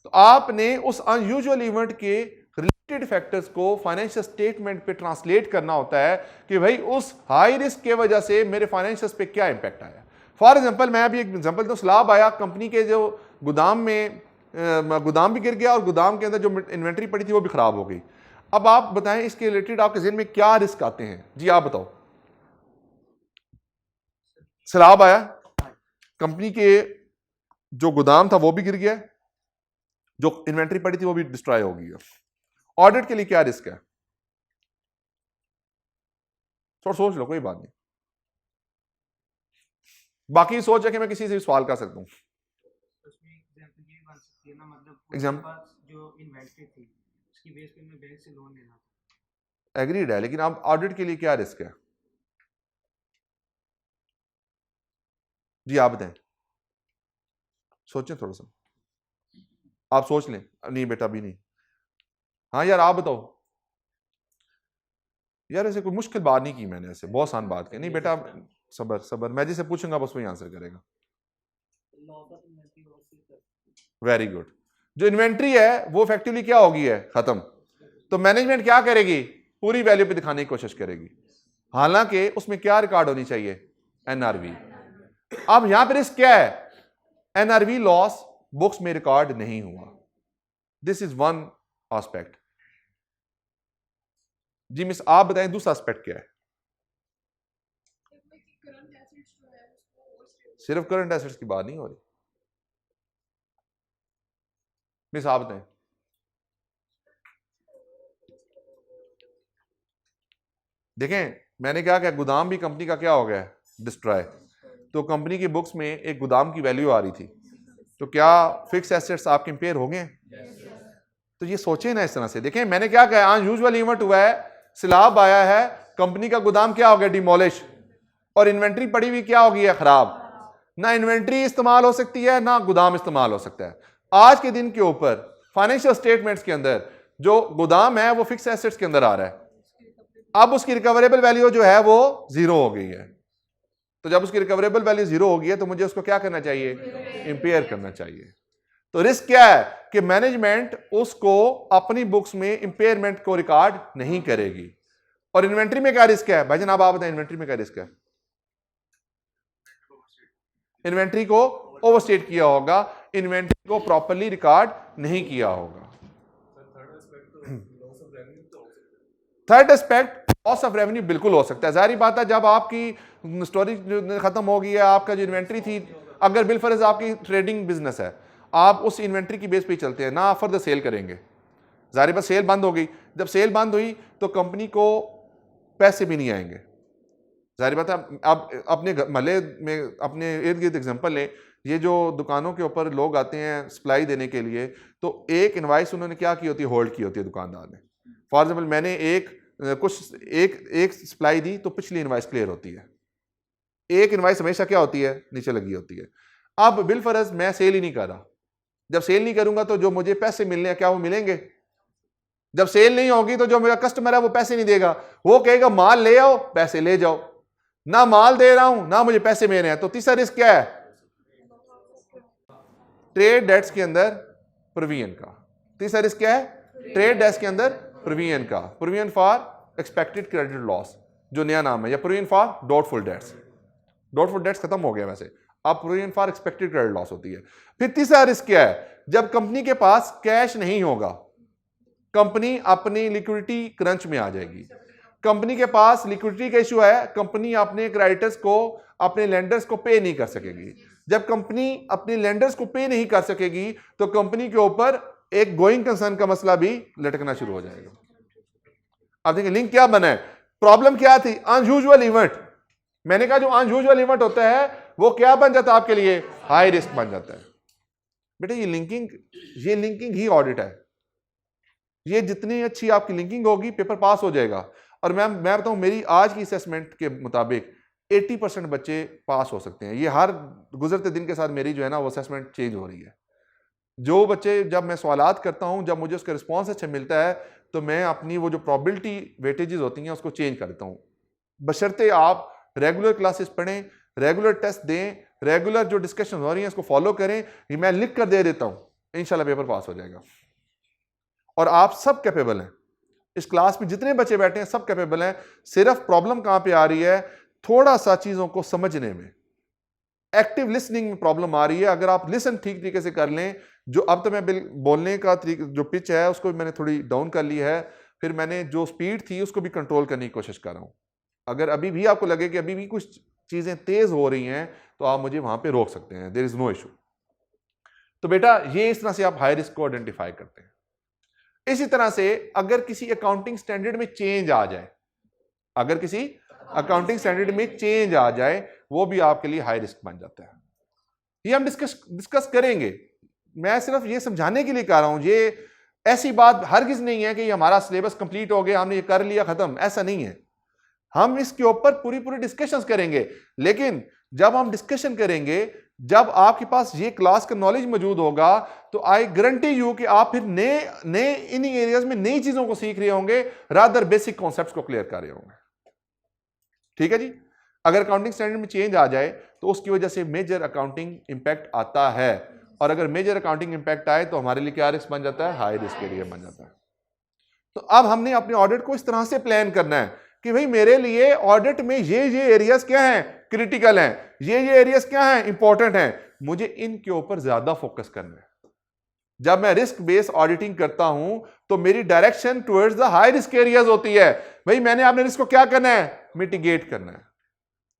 तो आपने उस अनयूजुअल इवेंट के रिलेटेड फैक्टर्स को फाइनेंशियल स्टेटमेंट पे ट्रांसलेट करना होता है कि भाई उस हाई रिस्क के वजह से मेरे फाइनेंशियल्स पे क्या इंपैक्ट आया। फॉर एग्जांपल मैं अभी एक एग्जांपल दूं, सैलाब आया, कंपनी के जो गोदाम में गोदाम भी गिर गया और गोदाम के अंदर जो इन्वेंट्री पड़ी थी वो भी खराब हो गई। अब आप बताएं इसके रिलेटेड आपके ज़हन में क्या रिस्क आते हैं? जी आप बताओ। सैलाब आया, कंपनी के जो गोदाम था वो भी गिर गया, जो इन्वेंट्री पड़ी थी वो भी डिस्ट्रॉय हो गई। ऑडिट के लिए क्या रिस्क है? थोड़ा सोच लो, कोई बात नहीं, बाकी सोच है कि मैं किसी से भी सवाल कर सकता हूँ। एग्जाम्पल जो इन्वेंटरी थी उसकी बेस पे मैं बैंक से लोन लेना था। एग्रीड है, लेकिन अब ऑडिट के लिए क्या रिस्क है? जी आप बताएं, सोचें थोड़ा सा, आप सोच लें। नहीं बेटा अभी नहीं। हाँ यार आप बताओ। यार ऐसे कोई मुश्किल बात नहीं की मैंने, ऐसे बहुत आसान बात की। नहीं बेटा सबर सबर, मैं जिसे पूछूंगा बस वही आंसर करेगा। Very good. जो इन्वेंट्री है वो इफेक्टिवली क्या होगी है, खत्म। तो मैनेजमेंट क्या करेगी, पूरी वैल्यू पे दिखाने की कोशिश करेगी, हालांकि उसमें क्या रिकॉर्ड होनी चाहिए, एनआरवी। अब यहां पर रिस्क क्या है, एनआरवी लॉस बुक्स में रिकॉर्ड नहीं हुआ। This is one aspect. जी मिस आप बताएं दूसरा एस्पेक्ट क्या है। सिर्फ करंट एसेट्स की बात नहीं हो रही, मिस आप बताएं। देखें मैंने क्या क्या गोदाम भी कंपनी का क्या हो गया, डिस्ट्रॉय। तो कंपनी की बुक्स में एक गोदाम की वैल्यू आ रही थी, तो क्या फिक्स एसेट्स आपके इंपेयर हो गए? तो ये सोचे ना इस तरह से। देखें मैंने क्या कहा, अनयूजुअल इवेंट हुआ है, सैलाब आया है, कंपनी का गोदाम क्या हो गया, डिमोलिश, और इन्वेंट्री पड़ी हुई क्या हो गई है, खराब। ना इन्वेंट्री इस्तेमाल हो सकती है ना गोदाम इस्तेमाल हो सकता है। आज के दिन के ऊपर फाइनेंशियल स्टेटमेंट्स के अंदर जो गोदाम है वो फिक्स एसेट्स के अंदर आ रहा है, अब उसकी रिकवरेबल वैल्यू जो है वो जीरो हो गई है। तो जब उसकी रिकवरेबल वैल्यू जीरो हो गई है तो मुझे उसको क्या करना चाहिए, इंपेयर करना चाहिए। तो रिस्क क्या है कि मैनेजमेंट उसको अपनी बुक्स में इंपेयरमेंट को रिकॉर्ड नहीं करेगी। और इन्वेंट्री में क्या रिस्क है भाई जनाब, आप बताएं इन्वेंट्री में क्या रिस्क है। इन्वेंट्री को ओवरस्टेट किया होगा, इन्वेंट्री को प्रॉपर्ली रिकॉर्ड नहीं किया होगा। Third aspect loss of revenue बिल्कुल हो सकता है। जाहिर बात है जब आपकी स्टोरी खत्म हो गई है, आपका जो इन्वेंट्री थी, अगर बिलफर्ज आपकी ट्रेडिंग बिजनेस है, आप उस इन्वेंट्री की बेस पे चलते हैं ना, आप फर्दर सेल करेंगे। जाहिर बात सेल बंद हो गई, जब सेल बंद हुई तो कंपनी को पैसे भी नहीं आएंगे। जाहिर बात है अब अपने महल्ले में अपने इर्द गिर्द एग्जाम्पल लें, ये जो दुकानों के ऊपर लोग आते हैं सप्लाई देने के लिए, तो एक इनवाइस उन्होंने क्या की होती है, होल्ड की होती है दुकानदार ने। फॉर एग्जाम्पल मैंने एक सप्लाई दी तो पिछली इनवाइस क्लियर होती है, एक इनवाइस हमेशा क्या होती है, नीचे लगी होती है। अब बिलफर्ज मैं सेल ही नहीं कर रहा, जब सेल नहीं करूंगा तो जो मुझे पैसे मिलने हैं क्या वो मिलेंगे? जब सेल नहीं होगी तो जो मेरा कस्टमर है वो पैसे नहीं देगा, वो कहेगा माल ले आओ पैसे ले जाओ, ना माल दे रहा हूं ना मुझे पैसे मिल रहे हैं। तो तीसरा रिस्क क्या है, ट्रेड डेट्स के अंदर प्रोविजन का। तीसरा रिस्क क्या है, ट्रेड डेट्स के अंदर प्रोविजन का, provision for expected credit loss जो नया नाम है, या provision for doubtful debts. Doubtful debts खत्म हो गया वैसे, अब provision for expected credit loss होती है। फिर तीसरा रिस्क क्या है, जब कंपनी के पास कैश नहीं होगा, कंपनी अपनी लिक्विडिटी क्रंच में आ जाएगी। कंपनी के पास लिक्विडिटी का इशू है, कंपनी अपने क्रेडिटर्स को, अपने लेंडर्स को पे नहीं कर सकेगी। जब कंपनी अपने लेंडर्स को पे नहीं कर सकेगी तो कंपनी के ऊपर एक गोइंग कंसर्न का मसला भी लटकना शुरू हो जाएगा। अब देखिए लिंक क्या बना है, प्रॉब्लम क्या थी, अनयूजुअल इवेंट। मैंने कहा जो अनयूजुअल इवेंट होता है वो क्या बन जाता है आपके लिए, हाई रिस्क बन जाता है। बेटा ये लिंकिंग ही ऑडिट है। ये जितनी अच्छी आपकी लिंकिंग होगी पेपर पास हो जाएगा। और मैं बताऊं मेरी आज की असेसमेंट के मुताबिक 80% बच्चे पास हो सकते हैं। ये हर गुजरते दिन के साथ मेरी जो है ना वो असेसमेंट चेंज हो रही है। जो बच्चे, जब मैं सवालात करता हूं, जब मुझे उसका रिस्पॉन्स अच्छा मिलता है तो मैं अपनी वो जो प्रोबेबिलिटी वेटेजेस होती हैं उसको चेंज कर देता हूं, बशर्ते आप रेगुलर क्लासेस पढ़ें, रेगुलर टेस्ट दें, रेगुलर जो डिस्कशन हो रही है उसको फॉलो करें। ये मैं लिख कर दे देता हूं, इंशाल्लाह पेपर पास हो जाएगा। और आप सब कैपेबल हैं, इस क्लास में जितने बच्चे बैठे हैं सब कैपेबल हैं। सिर्फ प्रॉब्लम कहां पे आ रही है, थोड़ा सा चीजों को समझने में, एक्टिव लिसनिंग में प्रॉब्लम आ रही है। अगर आप लिसन ठीक तरीके से कर लें, जो अब तो मैं बोलने का जो पिच है उसको मैंने थोड़ी डाउन कर ली है, फिर मैंने जो स्पीड थी उसको भी कंट्रोल करने की कोशिश कर रहा हूं। अगर अभी भी आपको लगे कि अभी भी कुछ चीजें तेज हो रही हैं तो आप मुझे वहां पे रोक सकते हैं, देयर इज नो इशू। तो बेटा ये इस तरह से आप हाई रिस्क को आइडेंटिफाई करते हैं। इसी तरह से अगर किसी अकाउंटिंग स्टैंडर्ड में चेंज आ जाए, अगर किसी अकाउंटिंग स्टैंडर्ड में चेंज आ जाए, वो भी आपके लिए हाई रिस्क बन जाता है। ये हम डिस्कस करेंगे। मैं सिर्फ ये समझाने के लिए कह रहा हूं, ये ऐसी बात हरगिज नहीं है कि हमारा सिलेबस कंप्लीट हो गया, हमने ये कर लिया खत्म, ऐसा नहीं है। हम इसके ऊपर पूरी डिस्कशंस करेंगे, लेकिन जब हम डिस्कशन करेंगे, जब आपके पास ये क्लास का नॉलेज मौजूद होगा, तो आई गारंटी यू कि आप फिर नए नए इन एरियाज में नई चीजों को सीख रहे होंगे, रादर बेसिक कॉन्सेप्ट्स को क्लियर कर रहे होंगे। ठीक है जी। अगर अकाउंटिंग स्टैंडर्ड में चेंज आ जाए तो उसकी वजह से मेजर अकाउंटिंग इंपैक्ट आता है, और अगर मेजर अकाउंटिंग इंपैक्ट आए तो हमारे लिए क्या रिस्क बन जाता है? हाई रिस्क एरिया बन जाता है। तो अब हमने अपने ऑडिट को इस तरह से प्लान करना है कि भाई मेरे लिए ऑडिट में ये एरियाज क्या हैं? क्रिटिकल हैं। ये एरियाज क्या हैं? इंपॉर्टेंट हैं। मुझे इनके ऊपर ज्यादा फोकस करना है। जब मैं रिस्क बेस्ड ऑडिटिंग करता हूं तो मेरी direction towards the high risk areas होती है। भाई मैंने अपने रिस्क को क्या करना है? मिटिगेट करना है,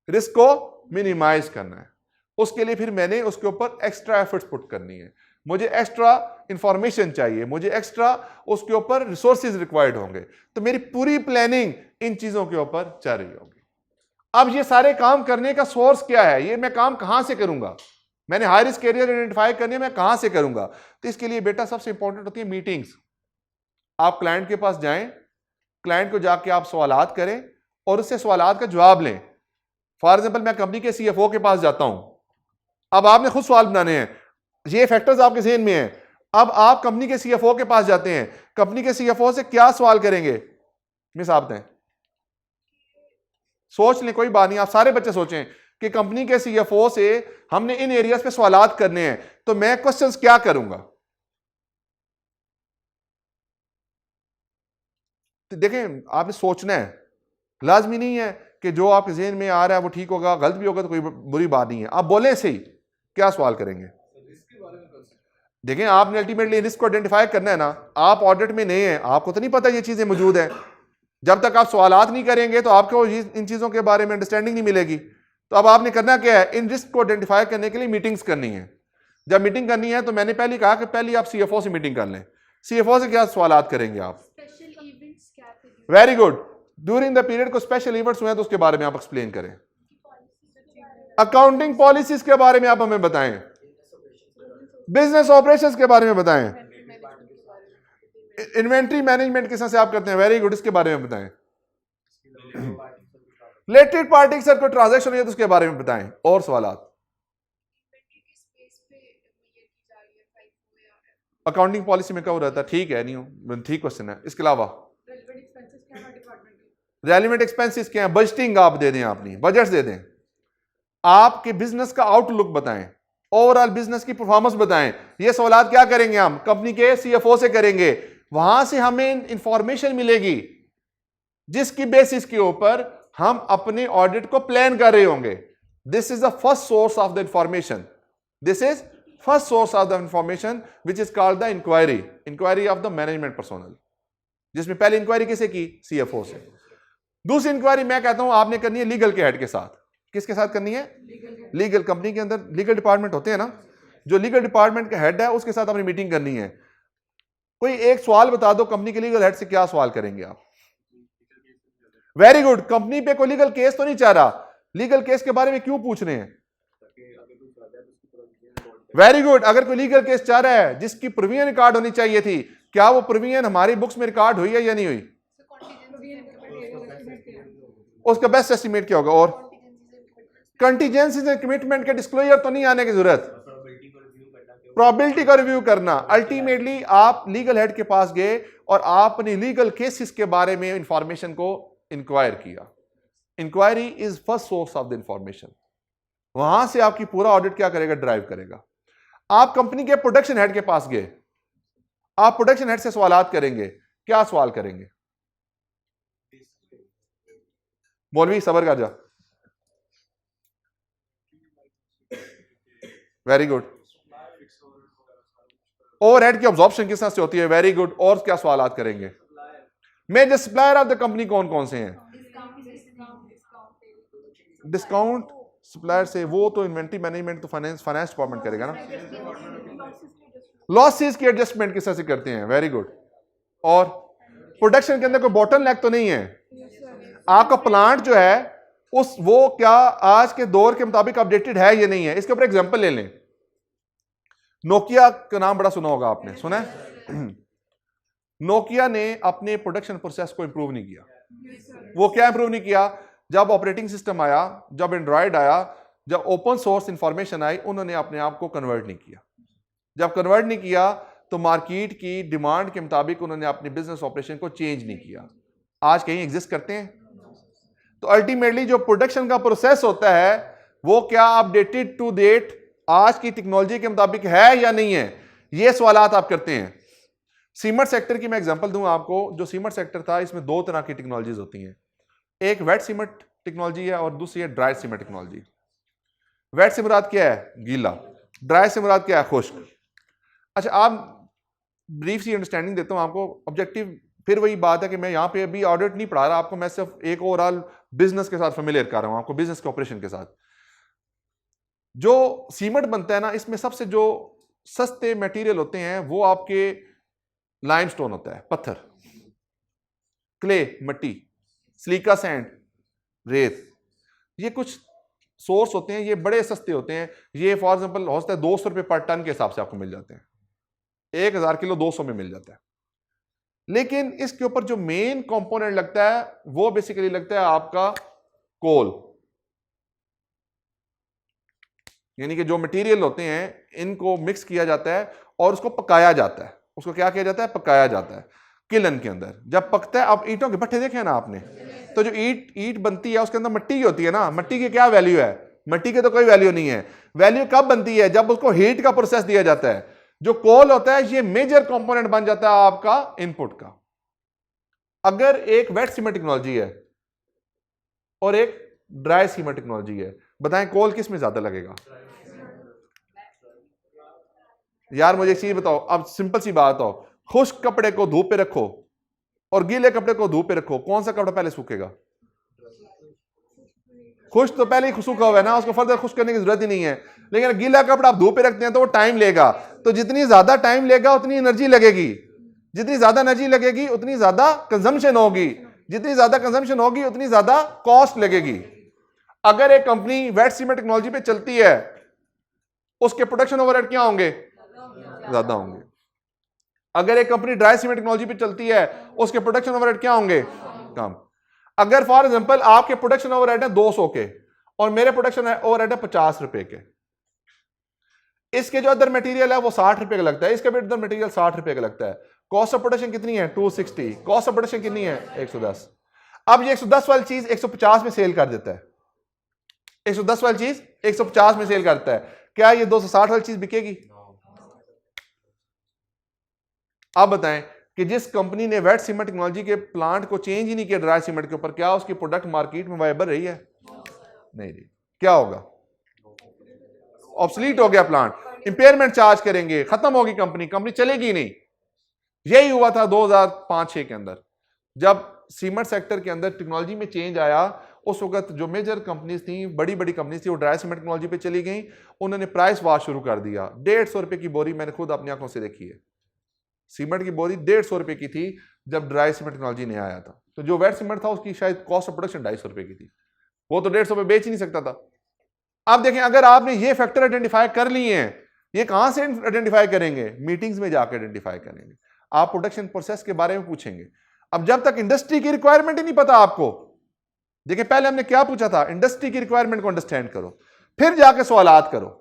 रिस्क को मिनिमाइज करना है। उसके लिए फिर मैंने उसके ऊपर एक्स्ट्रा एफर्ट्स पुट करनी है। मुझे एक्स्ट्रा इंफॉर्मेशन चाहिए, मुझे एक्स्ट्रा उसके ऊपर रिसोर्सेज रिक्वायर्ड होंगे। तो मेरी पूरी प्लानिंग इन चीजों के ऊपर चल रही होगी। अब ये सारे काम करने का सोर्स क्या है? ये मैं काम कहां से करूंगा? मैंने हाई रिस्क एरिया आइडेंटिफाई करने, मैं कहां से करूंगा? तो इसके लिए बेटा सबसे इंपॉर्टेंट होती है मीटिंग्स। आप क्लाइंट के पास जाएं, क्लाइंट को जाके आप सवालात करें और उससे सवालात का जवाब लें। फॉर एग्जाम्पल मैं कंपनी के सीएफओ के पास जाता हूं, अब आपने खुद सवाल बनाने हैं, ये फैक्टर्स आपके ज़हन में हैं। अब आप कंपनी के सीएफओ के पास जाते हैं, कंपनी के सीएफओ से क्या सवाल करेंगे? मिस आप दें, सोच लें, कोई बात नहीं, आप सारे बच्चे सोचें कि कंपनी के सीएफओ से हमने इन एरियाज पे सवालात करने हैं, तो मैं क्वेश्चंस क्या करूंगा? तो देखें, आपने सोचना है, लाजमी नहीं है कि जो आपके जहन में आ रहा है वो ठीक होगा, गलत भी होगा तो कोई बुरी बात नहीं है। आप बोलें सही, क्या सवाल करेंगे? देखें, आपने अल्टीमेटली रिस्क को आइडेंटिफाई करना है ना। आप ऑडिट में नए हैं, आपको तो नहीं पता ये चीजें मौजूद हैं। जब तक आप सवालात नहीं करेंगे तो आपको इन चीजों के बारे में अंडरस्टैंडिंग नहीं मिलेगी। तो अब आपने करना क्या है? इन रिस्क को आइडेंटिफाई करने के लिए मीटिंग्स करनी है। जब मीटिंग करनी है तो मैंने पहले कहा कि पहले आप सीएफओ से मीटिंग कर लें। सीएफओ से क्या सवालात करेंगे आप? Very good. During the period को स्पेशल इवेंट्स हुए हैं तो उसके बारे में आप एक्सप्लेन करें। अकाउंटिंग पॉलिसीज के बारे में आप हमें बताएं। बिजनेस ऑपरेशंस के बारे में बताएं। इन्वेंट्री मैनेजमेंट किस तरह से आप करते हैं? वेरी गुड, इसके बारे में बताएं। रिलेटेड पार्टी के साथ कोई ट्रांजैक्शन हुई है तो उसके बारे में बताएं। और सवालात? अकाउंटिंग पॉलिसी में कब रहता है? ठीक है, नहीं ठीक क्वेश्चन है। इसके अलावा रेलिवेंट एक्सपेंसेस क्या है? बजटिंग आप दे दें, अपनी बजट्स दे दें, आपके बिजनेस का आउटलुक बताएं, ओवरऑल बिजनेस की परफॉर्मेंस बताएं। ये सवालात क्या करेंगे? हम कंपनी के सीएफओ से करेंगे। वहां से हमें इंफॉर्मेशन मिलेगी जिसकी बेसिस के ऊपर हम अपने ऑडिट को प्लान कर रहे होंगे। This is the first source of the information. This is first source of the information which is called the inquiry of the management personal, जिसमें पहली इंक्वायरी किसे की? सीएफओ से। दूसरी इंक्वायरी मैं कहता हूं आपने करनी है लीगल के हेड के साथ। किसके साथ करनी है? लीगल। कंपनी के अंदर लीगल डिपार्टमेंट होते हैं ना, जो लीगल डिपार्टमेंट का हेड है उसके साथ अपनी मीटिंग करनी है। कोई एक सवाल बता दो, कंपनी के लीगल हेड से क्या सवाल करेंगे आप? Very good. कंपनी पे कोई लीगल केस तो नहीं चाह रहा, लीगल केस के बारे में क्यों पूछ रहे हैं? Very good. अगर कोई लीगल केस चाह रहा है जिसकी प्रोविजन रिकॉर्ड होनी चाहिए थी, क्या वो प्रोविजन हमारी बुक्स में रिकॉर्ड हुई है या नहीं हुई? उसका बेस्ट एस्टिमेट क्या होगा? और कंटीजेंसीज एंड कमिटमेंट के डिस्क्लोजर तो नहीं आने की जरूरत, प्रोबेबिलिटी का रिव्यू करना। अल्टीमेटली आप लीगल हेड के पास गए और आपने लीगल केसेस के बारे में इंफॉर्मेशन को इंक्वायर किया। Inquiry is first source of the information. वहां से आपकी पूरा ऑडिट क्या करेगा? ड्राइव करेगा। आप कंपनी के प्रोडक्शन हेड के पास गए, आप प्रोडक्शन हेड से सवालात करेंगे। क्या सवाल करेंगे? मौलवी सबर कर जा। Very good. ओवरहेड की ऑब्जॉर्प्शन किस तरह से होती है? Very good. और क्या सवालात करेंगे? Major supplier of the company कौन कौन से हैं? डिस्काउंट सप्लायर से वो तो इन्वेंट्री मैनेजमेंट तो फाइनेंस डिपार्टमेंट करेगा ना। लॉसेस की एडजस्टमेंट किस तरह से करते हैं? Very good. और प्रोडक्शन के अंदर कोई बॉटलनेक तो नहीं है? आपका प्लांट जो है वो क्या आज के दौर के मुताबिक अपडेटेड है या नहीं है? इसके ऊपर एग्जांपल ले लें। नोकिया का नाम बड़ा सुना होगा आपने, सुना है? नोकिया ने अपने प्रोडक्शन प्रोसेस को इंप्रूव नहीं किया। वो क्या इंप्रूव नहीं किया? जब ऑपरेटिंग सिस्टम आया, जब एंड्रॉयड आया, जब ओपन सोर्स इंफॉर्मेशन आई उन्होंने अपने आप को कन्वर्ट नहीं किया। जब कन्वर्ट नहीं किया तो मार्केट की डिमांड के मुताबिक उन्होंने अपने बिजनेस ऑपरेशन को चेंज नहीं किया। आज कहीं एग्जिस्ट करते हैं? तो अल्टीमेटली जो प्रोडक्शन का प्रोसेस होता है वो क्या अपडेटेड टू डेट आज की टेक्नोलॉजी के मुताबिक है या नहीं है, ये सवालात आप करते हैं। सीमेंट सेक्टर की मैं एग्जांपल दूं आपको। जो सीमेंट सेक्टर था इसमें दो तरह की टेक्नोलॉजीज होती हैं, एक वेट सीमेंट टेक्नोलॉजी है और दूसरी है ड्राई सीमेंट टेक्नोलॉजी। वेट से मुराद क्या है? गीला। ड्राई से मुराद क्या है? खुश्क। अच्छा, आप ब्रीफ सी अंडरस्टैंडिंग देता हूं आपको। ऑब्जेक्टिव फिर वही बात है कि मैं यहां पे अभी ऑडिट नहीं पढ़ा रहा आपको, मैं सिर्फ एक ओवरऑल बिजनेस के साथ फेमिलियर कर रहा हूं आपको, बिजनेस के ऑपरेशन के साथ। जो सीमेंट बनता है ना, इसमें सबसे जो सस्ते मटेरियल होते हैं वो आपके लाइमस्टोन होता है, पत्थर, क्ले मिट्टी, सिलिका सैंड, रेत। ये कुछ सोर्स होते हैं, ये बड़े सस्ते होते हैं। ये फॉर एग्जांपल हो सकता है 200 रुपए पर टन के हिसाब से आपको मिल जाते हैं, 1000 किलो 200 में मिल जाता है। लेकिन इसके ऊपर जो मेन कंपोनेंट लगता है वो बेसिकली लगता है आपका कोल, यानी कि जो मटेरियल होते हैं इनको मिक्स किया जाता है और उसको पकाया जाता है। उसको क्या किया जाता है? पकाया जाता है किलन के अंदर। जब पकता है, आप ईंटों के भट्ठे देखे ना आपने, तो जो ईंट बनती है उसके अंदर मिट्टी की होती है ना, मिट्टी की क्या वैल्यू है? मिट्टी की तो कोई वैल्यू नहीं है। वैल्यू कब बनती है? जब उसको हीट का प्रोसेस दिया जाता है। जो कोल होता है ये मेजर कंपोनेंट बन जाता है आपका इनपुट का। अगर एक वेट सीमेंट टेक्नोलॉजी है और एक ड्राई सीमेंट टेक्नोलॉजी है, बताएं कोल किस में ज्यादा लगेगा? यार मुझे एक चीज बताओ, अब सिंपल सी बात हो, खुश्क कपड़े को धूप पे रखो और गीले कपड़े को धूप पे रखो, कौन सा कपड़ा पहले सूखेगा? खुश्क तो पहले ही सूखा हुआ है ना, उसको फर्दर खुश्क करने की जरूरत ही नहीं है। लेकिन गीला कपड़ा आप धूप पे रखते हैं तो वो टाइम लेगा, तो जितनी ज्यादा टाइम लेगा उतनी एनर्जी लगेगी, जितनी ज्यादा एनर्जी लगेगी उतनी ज्यादा कंजम्पशन होगी, जितनी ज्यादा कंजम्पशन होगी उतनी ज्यादा कॉस्ट लगेगी। अगर एक कंपनी वेट सीमेंट टेक्नोलॉजी पे चलती है उसके प्रोडक्शन ओवरहेड क्या होंगे? ज्यादा होंगे। अगर एक कंपनी ड्राई सीमेंट टेक्नोलॉजी पे चलती है उसके प्रोडक्शन ओवरहेड क्या होंगे? कम। अगर फॉर एग्जांपल आपके प्रोडक्शन ओवरहेड है 200 के और मेरे प्रोडक्शन ओवरहेड है 50 रुपए के, इसके जो अदर मटेरियल है वो 60 रुपए का लगता है, इसका भी अदर मटेरियल 60 रुपए का लगता है। कॉस्ट ऑफ प्रोडक्शन कितनी है? 260। कॉस्ट ऑफ प्रोडक्शन कितनी है? 110। अब ये 110 वाली चीज 150 में सेल कर देता है, 110 वाली चीज 150 में सेल करता है, क्या ये 260 वाली चीज बिकेगी? आप बताएं कि जिस कंपनी ने वेट सीमेंट टेक्नोलॉजी के प्लांट को चेंज ही नहीं किया ड्राई सीमेंट के ऊपर, क्या उसकी प्रोडक्ट मार्केट में वायबल रही है? नहीं रही। क्या होगा? ऑब्सलीट हो गया प्लांट, इंपेयरमेंट चार्ज करेंगे, खत्म होगी कंपनी, कंपनी चलेगी नहीं। यही हुआ था 2005-6 के अंदर, जब सीमेंट सेक्टर के अंदर टेक्नोलॉजी में चेंज आया। उस वक्त जो मेजर कंपनीज थी, बड़ी बड़ी कंपनीज थी, वो ड्राई सीमेंट टेक्नोलॉजी पे चली गई। उन्होंने प्राइस वार शुरू कर दिया। 150 रुपए की बोरी मैंने खुद अपनी आंखों से देखी है, सीमेंट की बोरी 150 रुपए की थी जब ड्राई सीमेंट टेक्नोलॉजी नहीं आया था। तो जो वेट सीमेंट था उसकी शायद कॉस्ट ऑफ प्रोडक्शन 250 रुपए की थी, वो तो 150 रुपए बेच ही नहीं सकता था। अब देखें, अगर आपने ये फैक्टर आइडेंटिफाई कर लिए हैं, ये कहां से आइडेंटिफाई करेंगे? मीटिंग्स में जाकर आइडेंटिफाई करेंगे, आप प्रोडक्शन प्रोसेस के बारे में पूछेंगे। अब जब तक इंडस्ट्री की रिक्वायरमेंट ही नहीं पता आपको, देखिए पहले हमने क्या पूछा था, इंडस्ट्री की रिक्वायरमेंट को अंडरस्टैंड करो, फिर जाके सवालात करो।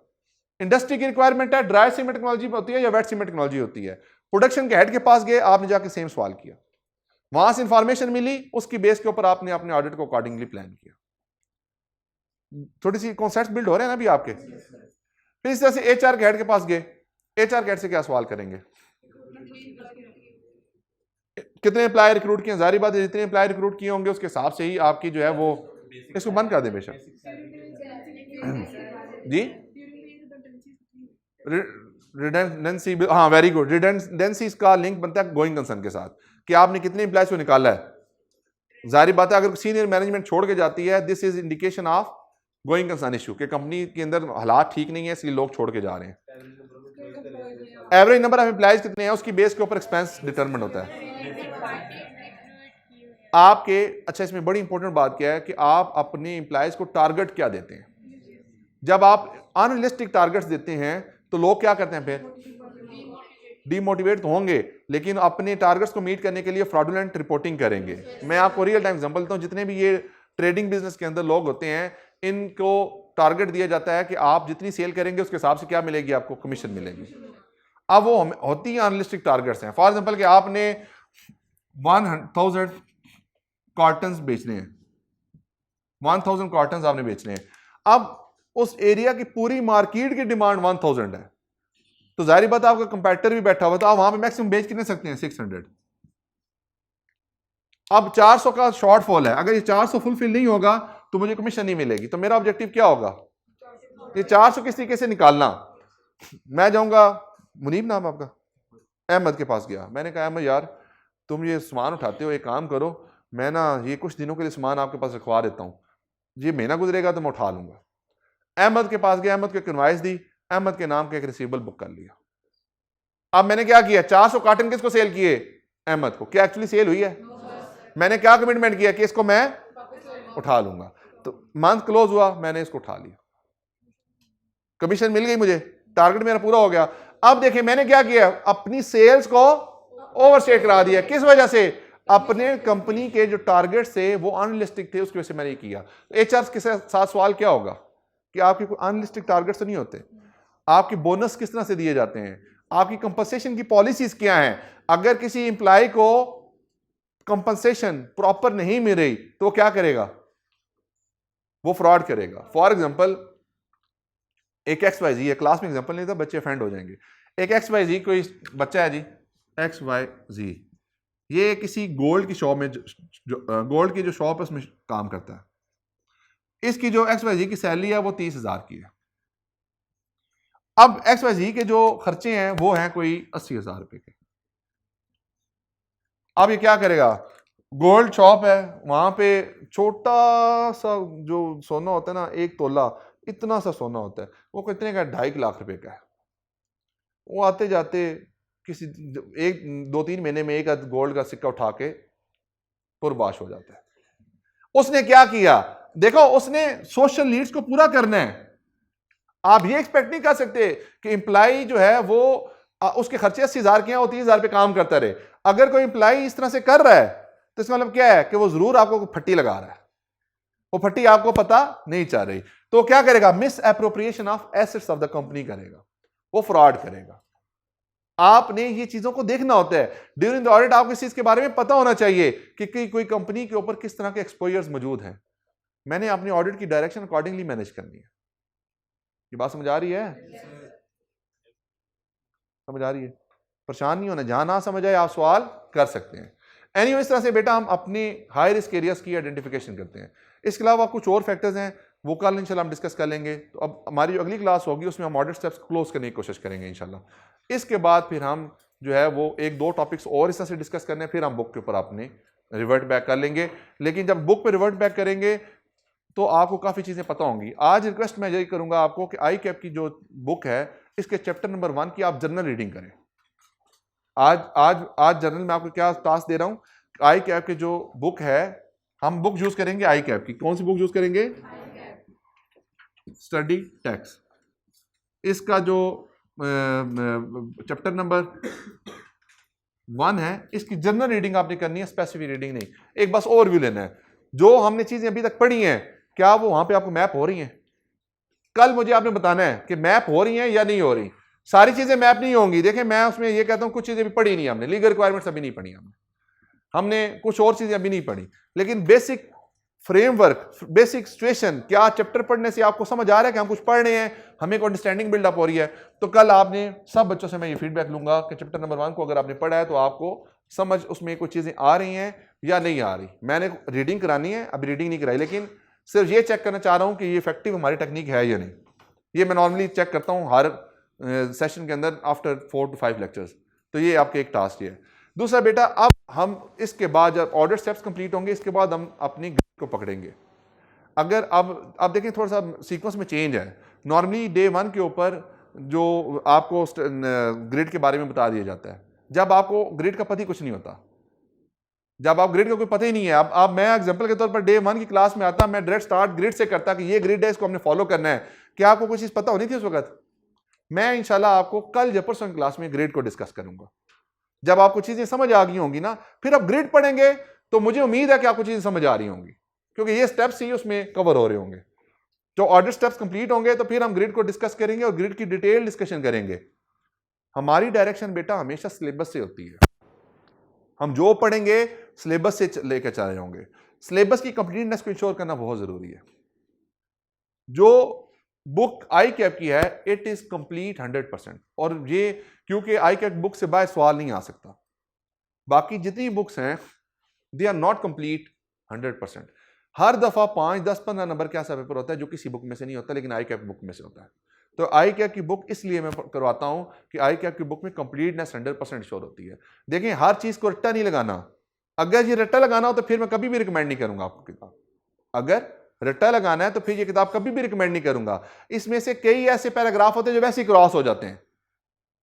इंडस्ट्री की रिक्वायरमेंट है ड्राई सीमेंट टेक्नोलॉजी होती है या वेट सीमेंट टेक्नोलॉजी होती है? प्रोडक्शन के हेड के पास गए, आपने जाके सेम सवाल किया, वहां से इंफॉर्मेशन मिली, उसकी बेस के ऊपर आपने अपने ऑडिट को अकॉर्डिंगली प्लान किया। थोड़ी सी कॉन्सेप्ट बिल्ड हो रहे हैं ना अभी आपके। फिर इस तरह से एचआर के हेड के पास गए, एचआर के हेड से क्या सवाल करेंगे? कितने एम्प्लॉय रिक्रूट किए? जारी बात है जितने एम्प्लॉय रिक्रूट किए होंगे उसके हिसाब से ही आपकी जो है वो, इसको बंद कर दें बेशक जी। रिडेंडेंसी, हाँ वेरी गुड। रिडेंडेंसी का लिंक बनता है गोइंग कंसर्न के साथ, कि आपने कितने एम्प्लॉयज को निकाला है। जारी बात है अगर सीनियर मैनेजमेंट छोड़ के जाती है, this is indication of going concern issue, कि कंपनी के अंदर हालात ठीक नहीं है इसलिए लोग छोड़ के जा रहे हैं। एवरेज नंबर ऑफ एम्प्लॉयज कितने हैं उसकी बेस के ऊपर एक्सपेंस डिटरमिन होता है आपके। अच्छा, इसमें बड़ी इंपॉर्टेंट बात क्या है कि आप अपने एम्प्लॉयज को टारगेट क्या देते हैं। जब आप अनरियलिस्टिक टारगेट्स देते हैं तो लोग क्या करते हैं? फिर डीमोटिवेट तो होंगे, लेकिन अपने टारगेट्स को मीट करने के लिए फ्रॉडुलेंट रिपोर्टिंग करेंगे। मैं आपको रियल टाइम एग्जांपल देता हूं, जितने भी ये ट्रेडिंग बिजनेस के अंदर लोग होते हैं, इनको टारगेट दिया जाता है कि आप जितनी सेल करेंगे उसके हिसाब से क्या मिलेगी, आपको कमीशन मिलेगी। अब वो होती है अनलिस्टिक टारगेट्स हैं। फॉर एग्जांपल कि आपने 1000 कार्टन्स बेचने हैं, 1000 कार्टन्स आपने बेचने हैं। अब उस एरिया की पूरी मार्केट की डिमांड 1000 है, तो जाहिर बात आपका कंपैटिटर भी बैठा हुआ, तो आप वहां पे मैक्सिमम बेच कितने सकते हैं, 600। अब 400 का शॉर्टफॉल है, अगर ये 400 फुलफिल नहीं होगा तो मुझे कमीशन नहीं मिलेगी। तो मेरा ऑब्जेक्टिव क्या होगा, ये 400 किस तरीके से निकालना। मैं जाऊंगा, मुनीब नाम आपका, अहमद के पास गया, मैंने कहा अहमद यार तुम ये सामान उठाते हो, एक काम करो, मैं ना ये कुछ दिनों के लिए सामान आपके पास रखवा देता हूँ, ये महीना गुजरेगा तो मैं उठा लूंगा। अहमद के पास गया, अहमद को एक इनवाइस दी, अहमद के नाम का एक रिसीवेबल बुक कर लिया। अब मैंने क्या किया, 400 कार्टन किसको सेल किए, अहमद को। क्या एक्चुअली सेल हुई है? मैंने क्या कमिटमेंट किया कि इसको मैं उठा लूंगा। तो मंथ क्लोज हुआ, मैंने इसको उठा लिया, कमीशन मिल गई मुझे, टारगेट मेरा पूरा हो गया। अब देखिए मैंने क्या किया, अपनी सेल्स को ओवरस्टेट करा दिया। किस वजह से, अपने कंपनी के जो टारगेट थे वो अनलिस्टिक थे, उसकी वजह से मैंने किया। एचआर के साथ सवाल क्या होगा कि आपके कोई अनलिस्टिक टारगेट्स तो नहीं होते, आपके बोनस किस तरह से दिए जाते हैं, आपकी कंपनसेशन की पॉलिसीज क्या हैं। अगर किसी एम्प्लॉय को कंपनसेशन प्रॉपर नहीं मिल रही तो वो क्या करेगा, वो फ्रॉड करेगा। फॉर एग्जांपल एक XYZ है, क्लास में एग्जांपल नहीं था, बच्चे ऑफेंड हो जाएंगे। एक XYZ कोई बच्चा है जी, XYZ, ये किसी गोल्ड की शॉप में गोल्ड की जो शॉप है उसमें काम करता है। इसकी जो XYZ की सैलरी है वो 30,000 की है। अब XYZ के जो खर्चे हैं वो हैं कोई 80,000 रुपए के। अब ये क्या करेगा, गोल्ड शॉप है, वहां पे छोटा सा जो सोना होता है ना, 1 तोला इतना सा सोना होता है, वो कितने का, 2.5 लाख रुपए का है। वो आते जाते किसी 1-2-3 महीने में एक गोल्ड का सिक्का उठा के पुरबाश हो जाता है। उसने क्या किया, देखो उसने सोशल नीड्स को पूरा करना है। आप ये एक्सपेक्ट नहीं कर सकते कि एम्प्लॉय जो है वो उसके खर्चे 80,000 के हैं, वो 30,000 पे काम करता रहे। अगर कोई एम्प्लॉय इस तरह से कर रहा है तो इसका मतलब क्या है कि वो जरूर आपको फट्टी लगा रहा है, वो फट्टी आपको पता नहीं चल रही। तो क्या करेगा, miss appropriation of assets of the company करेगा, वो फ्रॉड करेगा। आपने ये चीजों को देखना होता है ड्यूरिंग द ऑडिट। आपको इस चीज के बारे में पता होना चाहिए कि कोई कंपनी के ऊपर किस तरह के एक्सपोजर्स मौजूद हैं। मैंने अपनी ऑडिट की डायरेक्शन अकॉर्डिंगली मैनेज करनी है। ये बात समझ आ रही है? समझ आ रही है? परेशान नहीं होना, जहां ना समझ आए आप सवाल कर सकते हैं। इस तरह से बेटा हम अपने हाई रिस्क एरियाज की आइडेंटिफिकेशन करते हैं। इसके अलावा कुछ और फैक्टर्स हैं, वो कल इंशाल्लाह हम डिस्कस कर लेंगे। तो अब हमारी जो अगली क्लास होगी उसमें हम ऑडिट स्टेप्स क्लोज करने की कोशिश करेंगे इंशाल्लाह। इसके बाद फिर हम जो है वो 1-2 टॉपिक्स और इस तरह से डिस्कस करने, फिर हम बुक के ऊपर अपने रिवर्ट बैक कर लेंगे। लेकिन जब बुक पे रिवर्ट बैक करेंगे तो आपको काफ़ी चीज़ें पता होंगी। आज रिक्वेस्ट मैं यही करूंगा आपको कि आई कैप की जो बुक है इसके चैप्टर नंबर 1 की आप जर्नल रीडिंग करें। आज जर्नल में आपको क्या टास्क दे रहा हूं, आई कैप की जो बुक है, हम बुक यूज करेंगे आई कैप की। कौन सी बुक यूज करेंगे? Study tax. इसका जो चैप्टर नंबर 1 है, इसकी जनरल रीडिंग आपने करनी है, स्पेसिफिक रीडिंग नहीं। एक बस ओवरव्यू लेना है, जो हमने चीजें अभी तक पढ़ी हैं क्या वो वहां पे आपको मैप हो रही हैं। कल मुझे आपने बताना है कि मैप हो रही हैं या नहीं हो रही। सारी चीजें मैप नहीं होंगी। देखें मैं उसमें ये कहता हूं कुछ चीजें भी पढ़ी नहीं हमने, लीगल रिक्वायरमेंट्स अभी नहीं पढ़ी हमने कुछ और चीजें अभी नहीं पढ़ी, लेकिन बेसिक फ्रेमवर्क, बेसिक सिचुएशन, क्या चैप्टर पढ़ने से आपको समझ आ रहा है कि हम कुछ पढ़ रहे हैं, हमें कोई अंडरस्टैंडिंग बिल्डअप हो रही है। तो कल आपने सब बच्चों से मैं ये फीडबैक लूंगा कि चैप्टर नंबर 1 को अगर आपने पढ़ा है तो आपको समझ उसमें कुछ चीजें आ रही हैं या नहीं आ रही। मैंने रीडिंग करानी है, अभी रीडिंग नहीं कराई, लेकिन सिर्फ ये चेक करना चाह रहा हूं कि ये इफेक्टिव हमारी टेक्निक है या नहीं। ये मैं नॉर्मली चेक करता हूं हर सेशन के अंदर आफ्टर 4 to 5 लेक्चर्स। तो ये आपके एक टास्क है। दूसरा बेटा, अब हम इसके बाद जब ऑर्डर स्टेप्स कंप्लीट होंगे इसके बाद हम अपनी ग्रिड को पकड़ेंगे। अगर अब देखें थोड़ा सा सीक्वेंस में चेंज है। नॉर्मली डे 1 के ऊपर जो आपको ग्रिड के बारे में बता दिया जाता है, जब आपको ग्रिड का पता ही कुछ नहीं होता, जब आप ग्रिड का कोई पता ही नहीं है। अब मैं एग्जांपल के तौर पर डे 1 की क्लास में आता, मैं डायरेक्ट स्टार्ट ग्रिड से करता कि ये ग्रिड है, इसको हमने फॉलो करना है। क्या आपको कुछ चीज पता होनी थी उस वक्त? मैं इंशाल्लाह आपको कल या परसों क्लास में ग्रिड को डिस्कस करूंगा। जब आपको चीजें समझ आ गई होंगी ना, फिर आप ग्रिड पढ़ेंगे तो मुझे उम्मीद है कि आपको चीजें समझ आ रही होंगी, क्योंकि ये स्टेप्स ही उसमें कवर हो रहे होंगे। जो ऑर्डर स्टेप्स कंप्लीट होंगे तो फिर हम ग्रिड को डिस्कस करेंगे और ग्रिड की डिटेल डिस्कशन करेंगे। हमारी डायरेक्शन बेटा हमेशा सिलेबस से होती है, हम जो पढ़ेंगे सिलेबस से लेकर चले जाएंगे। सिलेबस की कंप्लीटनेस को इंश्योर करना बहुत जरूरी है। जो बुक आई कैप की है इट इज कंप्लीट 100%, और ये क्योंकि आई कैप बुक से बाहर सवाल नहीं आ सकता। बाकी जितनी बुक्स हैं दे आर नॉट कंप्लीट 100%। हर दफा 5, 10, 15 नंबर का ऐसा पेपर होता है जो किसी बुक में से नहीं होता, लेकिन आई कैप बुक में से होता है। तो आई कैप की बुक इसलिए मैं करवाता हूं कि आई कैप की बुक में कंप्लीटनेस 100% श्योर होती है। देखिए हर चीज को रट्टा नहीं लगाना। अगर ये रट्टा लगाना हो तो फिर मैं कभी भी रिकमेंड नहीं करूंगा आपको किताब। अगर रट्टा लगाना है तो फिर ये किताब कभी भी रिकमेंड नहीं करूंगा। इसमें से कई ऐसे पैराग्राफ होते हैं जो वैसे ही क्रॉस हो जाते हैं,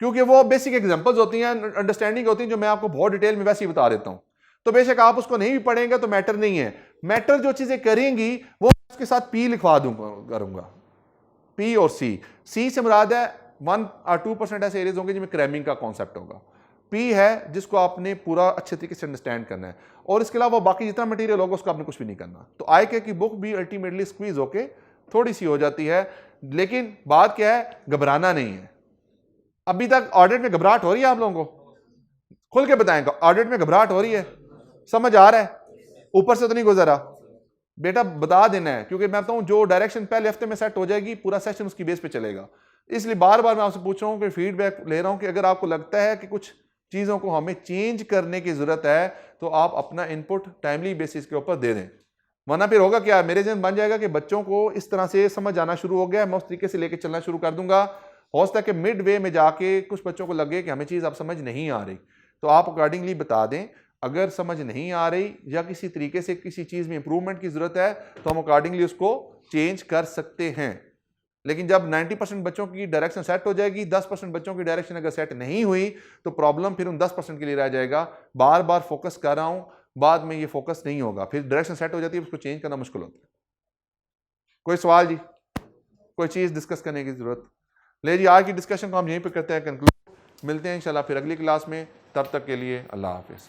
क्योंकि वो बेसिक एग्जांपल्स होती हैं, अंडरस्टैंडिंग होती है, जो मैं आपको बहुत डिटेल में वैसे ही बता देता हूं। तो बेशक आप उसको नहीं भी पढ़ेंगे तो मैटर नहीं है। मैटर जो चीजें करेंगी वो उसके साथ पी लिखवा दूंगा करूंगा, पी और सी। सी से मुराद है 1 और 2% ऐसे एरियाज होंगे जिनमें क्रैमिंग का कॉन्सेप्ट होगा। पी है जिसको आपने पूरा अच्छे तरीके से अंडरस्टैंड करना है, और इसके अलावा बाकी जितना मटेरियल होगा उसको आपने कुछ भी नहीं करना। तो आई के की बुक भी अल्टीमेटली स्क्वीज होके थोड़ी सी हो जाती है, लेकिन बात क्या है, घबराना नहीं है। अभी तक ऑडिट में घबराहट हो रही है आप लोगों को? खुल के बताएंगे, ऑडिट में घबराहट हो रही है? समझ आ रहा है? ऊपर से तो नहीं गुजरा बेटा? बता देना है, क्योंकि मैं बताऊं जो डायरेक्शन पहले हफ्ते में सेट हो जाएगी पूरा सेशन उसकी बेस पे चलेगा। इसलिए बार बार मैं आपसे पूछ रहा हूं कि फीडबैक ले रहा हूं कि अगर आपको लगता है कि कुछ चीजों को हमें चेंज करने की जरूरत है तो आप अपना इनपुट टाइमली बेसिस के ऊपर दे दें, वरना फिर होगा क्या, मेरे जहन बन जाएगा कि बच्चों को इस तरह से समझ आना शुरू हो गया, मैं उस तरीके से लेकर चलना शुरू कर दूंगा। हो सकता है कि मिड वे में जाके कुछ बच्चों को लगे कि हमें चीज अब समझ नहीं आ रही, तो आप अकॉर्डिंगली बता दें। अगर समझ नहीं आ रही या किसी तरीके से किसी चीज में इंप्रूवमेंट की जरूरत है तो हम अकॉर्डिंगली उसको चेंज कर सकते हैं। लेकिन जब 90% बच्चों की डायरेक्शन सेट हो जाएगी, 10% बच्चों की डायरेक्शन अगर सेट नहीं हुई तो प्रॉब्लम फिर उन 10% के लिए रह जाएगा। बार बार फोकस कर रहा हूं, बाद में ये फोकस नहीं होगा, फिर डायरेक्शन सेट हो जाती है, उसको चेंज करना मुश्किल होता है। कोई सवाल जी, कोई चीज डिस्कस करने की जरूरत? ले जी, आज की डिस्कशन को हम यहीं पे करते हैं कंक्लूड। मिलते हैं इंशाल्लाह फिर अगली क्लास में, तब तक के लिए अल्लाह हाफिज।